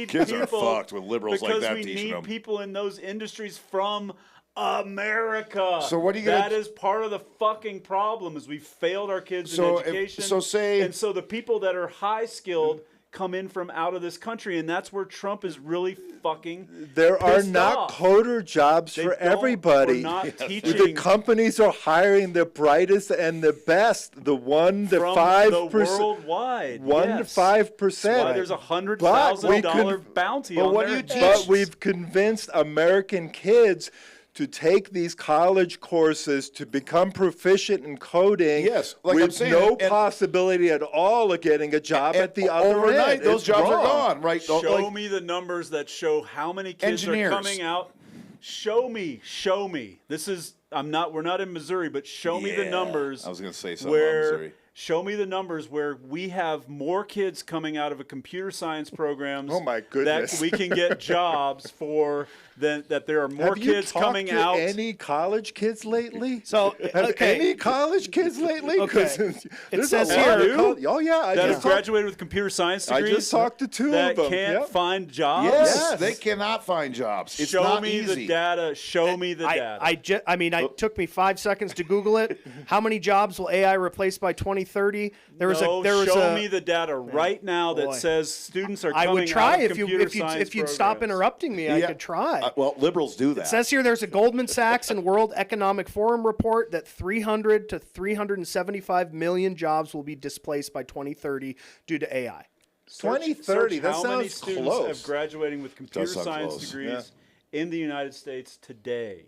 Kids are fucked with liberals like that teaching them. Because we need people in those industries from America. So what are you gonna... That is part of the fucking problem, is we failed our kids in education. And so the people that are high-skilled come in from out of this country, and that's where Trump is really fucking There are pissed not off. coder jobs for everybody. We're not teaching the companies are hiring the brightest and the best, the 1 to 5%. Worldwide, 1 to 5%. That's why there's $100,000 bounty on their heads. But we've convinced American kids to take these college courses to become proficient in coding with no possibility at all of getting a job at the other overnight, end. Those jobs are gone, right? Show me the numbers that show how many kids are coming out. Show me. This is we're not in Missouri, but show me the numbers. I was going to say something about Missouri. Show me the numbers where we have more kids coming out of a computer science programs that we can get jobs for that there are more kids coming out. Have you talked to any college kids lately? So, any college kids lately? Okay. It says here. I that have graduated with computer science degrees. I just talked to 2 of them. That can't find jobs. Yes, they cannot find jobs. It's not easy. Show me the data. Show me the data. It took me 5 seconds to Google it. How many jobs will AI replace by 2030? Show me the data right now that says students are coming I would try out of computer science if you'd stop interrupting me. I could try. Well, liberals do that. It says here there's a Goldman Sachs and World Economic Forum report that 300 to 375 million jobs will be displaced by 2030 due to AI. 2030. That how many sounds students close. have graduating with computer science degrees in the United States today?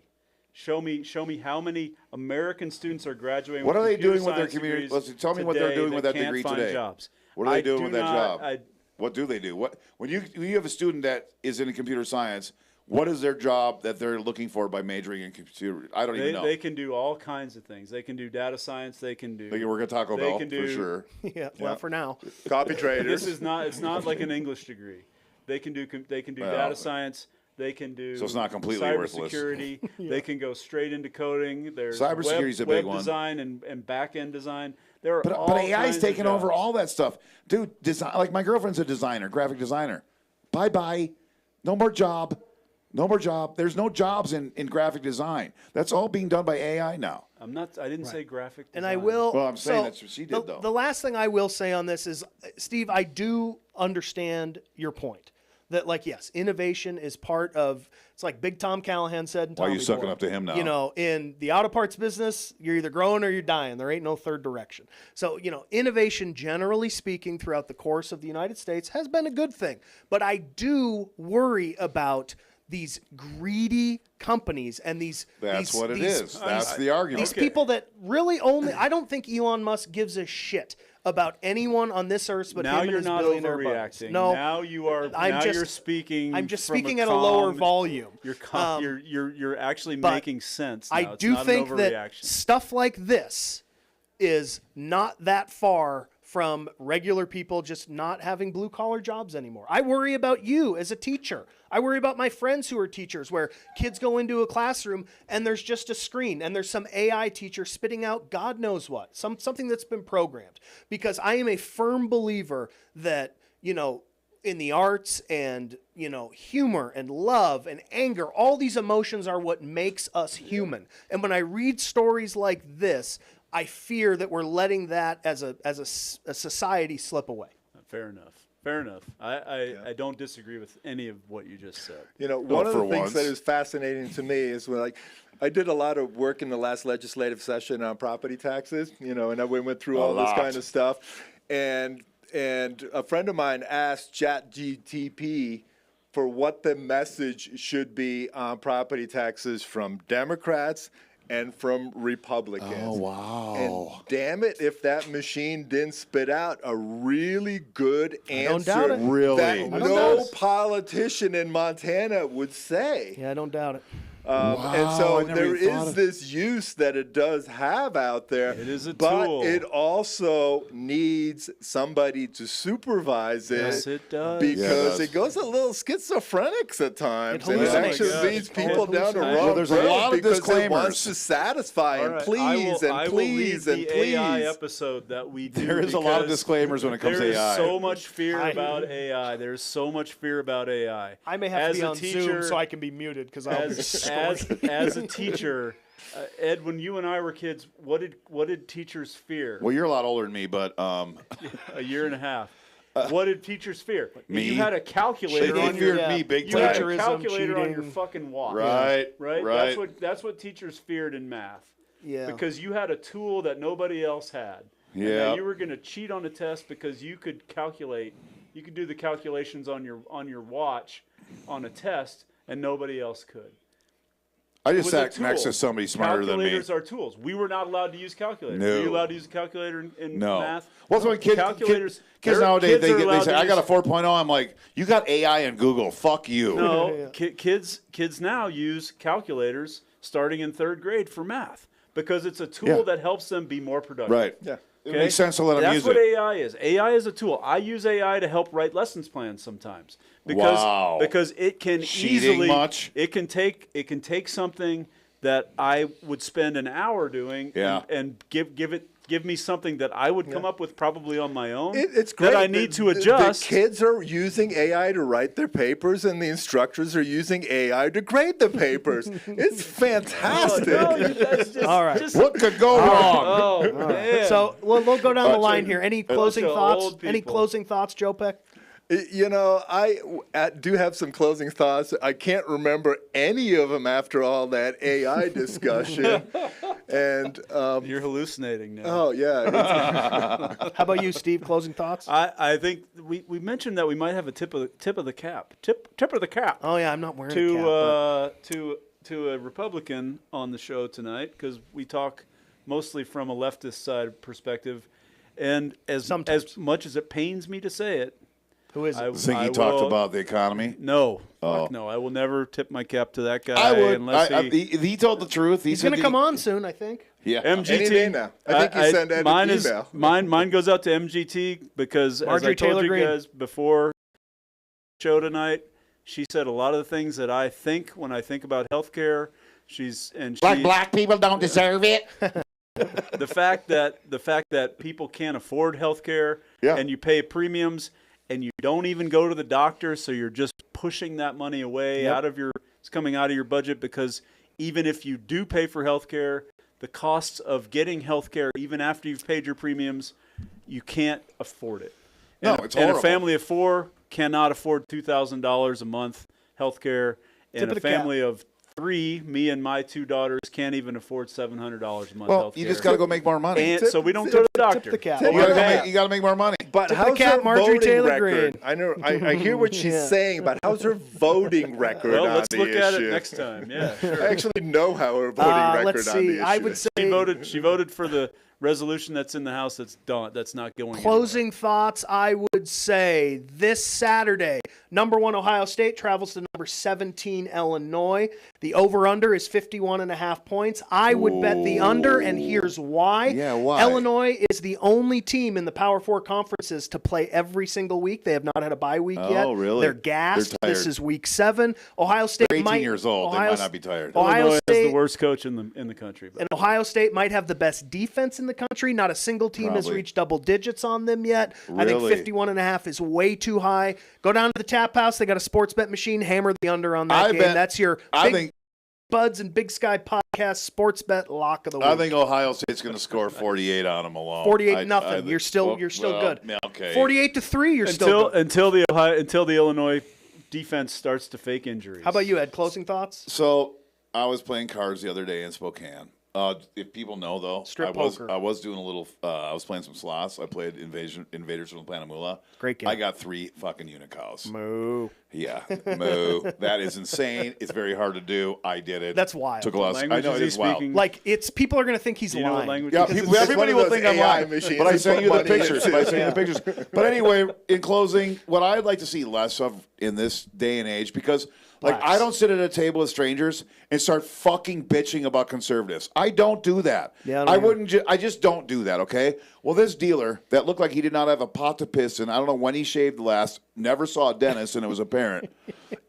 Show me how many American students are graduating. What are they doing with their community? Tell me what they're doing with that degree today. Jobs. What are they doing with that job? What do they do? When you have a student that is in computer science, what is their job that they're looking for by majoring in computer? I don't even know. They can do all kinds of things. They can do data science. They can do. They can work at Taco Bell for sure. Well, for now. Copy traders. It's not like an English degree. They can do data science. They can do. So it's not completely worthless. Cybersecurity. They can go straight into coding. There's cybersecurity's a big one. Web design and back end design. There are but AI's taking over all that stuff, dude. Like my girlfriend's a designer, graphic designer. Bye. No more job. There's no jobs in graphic design. That's all being done by AI now. I didn't say graphic design. And I will. Well, I'm saying that's what she did, though. The last thing I will say on this is, Steve, I do understand your point. That, like, yes, innovation is part of. It's like Big Tom Callahan said. And why are you sucking up to him now? You know, in the auto parts business, you're either growing or you're dying. There ain't no third direction. So, innovation, generally speaking, throughout the course of the United States, has been a good thing. But I do worry about these greedy companies and these. That's what it is. That's the argument. These people that really only. I don't think Elon Musk gives a shit about anyone on this earth but now him and his billionaire buddies. No, now you are. You're speaking. I'm just speaking at a lower volume. You're actually making sense. Now. I do think that stuff like this is not that far from regular people just not having blue collar jobs anymore. I worry about you as a teacher. I worry about my friends who are teachers, where kids go into a classroom and there's just a screen and there's some AI teacher spitting out God knows what, something that's been programmed. Because I am a firm believer that, in the arts and, humor and love and anger, all these emotions are what makes us human. And when I read stories like this, I fear that we're letting that as a society slip away. Fair enough. I don't disagree with any of what you just said. One of the things that is fascinating to me is when I did a lot of work in the last legislative session on property taxes, and I went through all this kind of stuff. And a friend of mine asked ChatGTP for what the message should be on property taxes from Democrats and from Republicans. Oh, wow. And damn it, if that machine didn't spit out a really good answer doubt it. Really? that I don't no doubt it. politician in Montana would say. Yeah, I don't doubt it. And Wow, so I never there even thought is of- this use that it does have out there. It is a but tool. it also needs somebody to supervise it. Yes, it does. Yeah, it Because does. it goes a little schizophrenic at times. It And it hallucinates. actually Oh my leads gosh. people down the Well, wrong there's a road lot of because it disclaimers. wants to satisfy All and right, please I and will please lead and the please. AI episode that we do. There is a lot of because disclaimers when it comes to There is AI. so much fear I- about AI. There's so much fear about AI. I may have As to be a on teacher, Zoom so I can be muted because I'll be as a teacher, Ed, when you and I were kids, what did teachers fear? Well, you're a lot older than me, but A year and a half. What did teachers fear? me? You had a calculator they on your feared me big you had a time. Plagiarism, calculator on your cheating. fucking watch. Right, Right. right. That's what teachers feared in math. Yeah. Because you had a tool that nobody else had. And that Yeah. you were going to cheat on a test because you could calculate. You could do the calculations on your watch on a test, and nobody else could. I It just was a sat next tool. to somebody smarter than me. Calculators are tools. We were not allowed to use calculators. No. Were you allowed to use a calculator in No. math? Well, so when kids Calculators. kids nowadays, kids are they allowed say, to I got a use- 4.0. I'm like, you got AI and Google. Fuck you. No, Yeah. kids now use calculators starting in 3rd grade for math because it's a tool Yeah. that helps them be more productive. Right. Yeah. It makes sense to let them That's use what it. AI is. AI is a tool. I use AI to help write lessons plans sometimes because Wow. because it can Cheating easily much? it can take something that I would spend an hour doing Yeah. and give me something that I would come up with probably on my own. It's great. that I need to adjust. The kids are using AI to write their papers, and the instructors are using AI to grade the papers. It's fantastic. No, that's just, All right. just- What could go wrong? oh man. So we'll go down the Bunch line of- here. Any bunch closing of thoughts? old Any people. closing thoughts, Joe Peck? You know, I do have some closing thoughts. I can't remember any of them after all that AI discussion. And You're hallucinating now. oh yeah, How about you, Steve? Closing thoughts? I think we mentioned that we might have a tip of the cap. Tip of the cap Oh yeah, I'm not wearing a cap. to a Republican on the show tonight because we talk mostly from a leftist side perspective, and as Sometimes. much as it pains me to say it, Who is it? I think he talked will- about the economy. No, Oh. fuck no, I will never tip my cap to that guy I would. unless He told the truth. He's going to come on soon, I think. Yeah. Any day now. I think you send Ed an mine is email. mine goes out to MGT because as I Marjorie told Taylor you Greene. guys before the show tonight, she said a lot of the things that I think when I think about healthcare. Black people don't deserve it. The fact that people can't afford healthcare Yeah. and you pay premiums and you don't even go to the doctor, so you're just pushing that money away it's coming out of your budget because even if you do pay for healthcare, the costs of getting healthcare even after you've paid your premiums, you can't afford it. No, And- it's and horrible. a family of 4 cannot afford $2,000 a month healthcare, Tip and of a the cap. family of 3, me and my 2 daughters, can't even afford $700 a month Well, healthcare. you just got to go make more money. And so we don't go to the doctor. Tip the cap. Tip You the gotta cap. you got to make more money. But Tip of the how's cap, her Marjorie voting Taylor record? Greene. I know. I hear what she's Yeah. saying, but how's her voting record Well, on let's the look issue? at it next time. Yeah, sure. I actually know how her voting record Let's on the see. issue. I would say She voted for the resolution that's in the House that's done. That's not going closing thoughts. I would say this Saturday, number 1 Ohio State travels to number 17 Illinois. The over/under is 51.5 points. I would bet the under, and here's why. Yeah, why? Illinois is the only team in the Power 4 conferences to play every single week. They have not had a bye week yet. Oh, really? They're gassed. They're This tired. is week 7. Ohio State They're 18 might years old. They Ohio might not be tired. Ohio Illinois State has the worst coach in the country. But and Ohio State might have the best defense in the country. Not a single team has Probably. reached double digits on them yet. I think Really? 51.5 is way too high. Go down to the Tap House. They got a sports bet machine. Hammer the under on that I game. bet- That's your I Big think Buds and Big Sky podcast sports bet lock of the week. I think Ohio State's going to score 48 on them alone. 48-0. I think- You're still well, good. yeah, okay. 48-3. You're still good. until the Illinois defense starts to fake injuries. How about you, Ed? Closing thoughts? So I was playing cards the other day in Spokane, If people know though, Strip I poker. was doing a little. I was playing some slots. I played Invaders from the Planet Moolah. Great game. I got 3 fucking unicows. Moo. Yeah, moo. That is insane. It's very hard to do. I did it. That's wild. Took a lot. I Language know is it he is wild. speaking? Like people are gonna think he's Do you know what lying. language? Yeah, it is? people, everybody one of will those think I'm AI lying. machines But I you sent put you the money pictures. into. I sent you the pictures. But anyway, in closing, what I'd like to see less of in this day and age, because like Blacks. I don't sit at a table with strangers and start fucking bitching about conservatives. I don't do that. Yeah, I don't I either. wouldn't. I just don't do that. Okay. Well, this dealer that looked like he did not have a pot to piss in. I don't know when he shaved last. Never saw a dentist, and it was apparent.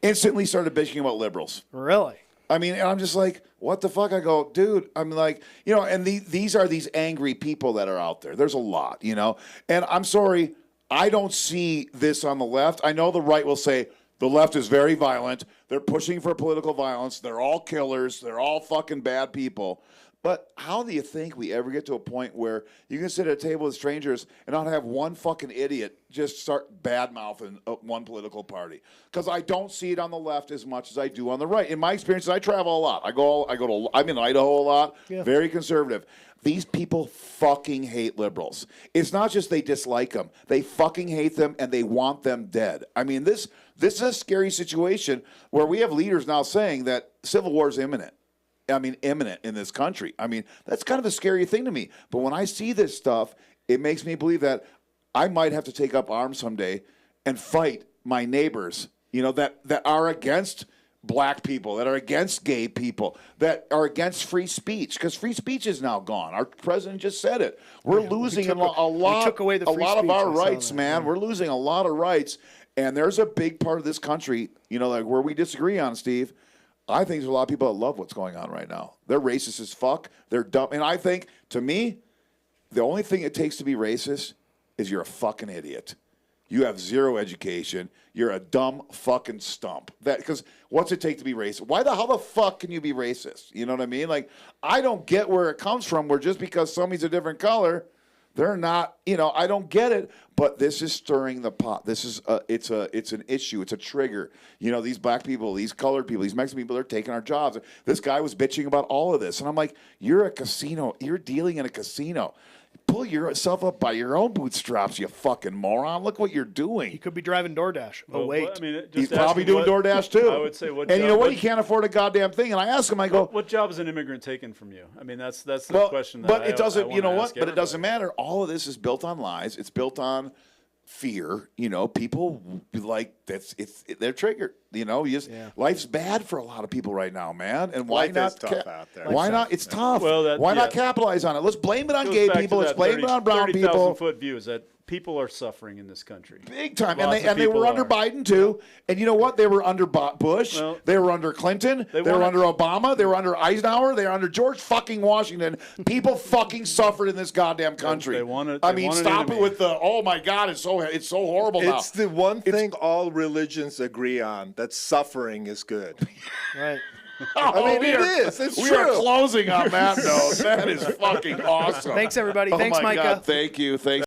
Instantly started bitching about liberals. Really? I mean, and I'm just like, what the fuck? I go, dude, I'm like, you know, and these are these angry people that are out there. There's a lot, you know, and I'm sorry, I don't see this on the left. I know the right will say the left is very violent. They're pushing for political violence. They're all killers. They're all fucking bad people. But how do you think we ever get to a point where you can sit at a table with strangers and not have one fucking idiot just start bad-mouthing one political party? Because I don't see it on the left as much as I do on the right. In my experiences, I travel a lot. I'm in Idaho a lot, very conservative. These people fucking hate liberals. It's not just they dislike them. They fucking hate them and they want them dead. I mean, this is a scary situation where we have leaders now saying that civil war is imminent. I mean, imminent in this country. I mean, that's kind of a scary thing to me. But when I see this stuff, it makes me believe that I might have to take up arms someday and fight my neighbors, you know, that are against black people, that are against gay people, that are against free speech, because free speech is now gone. Our president just said it. We're losing a lot took away the free of speech, our I saw rights, that, man. yeah. We're losing a lot of rights. And there's a big part of this country, you know, like where we disagree on, Steve. I think there's a lot of people that love what's going on right now. They're racist as fuck. They're dumb. And I think, to me, the only thing it takes to be racist is you're a fucking idiot. You have zero education. You're a dumb fucking stump. Because what's it take to be racist? How the fuck can you be racist? You know what I mean? Like, I don't get where it comes from, where just because somebody's a different color, they're not, you know, I don't get it, but this is stirring the pot. This is, it's an issue. It's a trigger. You know, these black people, these colored people, these Mexican people, they're taking our jobs. This guy was bitching about all of this. And I'm like, you're a casino. You're dealing in a casino. Pull yourself up by your own bootstraps, you fucking moron. Look what you're doing. He could be driving DoorDash. Well, wait. I mean, just He's ask probably him doing what- DoorDash too. I would say what. And you job- know what? what- He can't afford a goddamn thing. And I ask him, I go, What job is an immigrant taking from you? I mean, that's the question. That But I it doesn't. wanna You know what? ask But it doesn't everybody. matter. All of this is built on lies. It's built on fear. You know, people like they're triggered. You know, life's bad for a lot of people right now, man. And why Life not? is tough out there. Why not? It's tough. Well, why not capitalize on it? Let's blame it on Goes gay back to people. Let's that blame it on brown 30,000 people. foot view is that people are suffering in this country. Big time, Lots and of they were people under are. Biden too. And you know what? They were under Bush. Well, they were under Clinton. They were wanna- under Obama. They were under Eisenhower. They were under George fucking Washington. People fucking suffered in this goddamn country. They want I they mean, want an stop it enemy. with the oh my god, it's so horrible now. It's the one thing all religions agree on, that suffering is good. Right. Oh, I mean, we it are- is. It's we true. are closing on that note. That is fucking awesome. Thanks, everybody. Oh Thanks, my Micah. God, thank you. Thanks.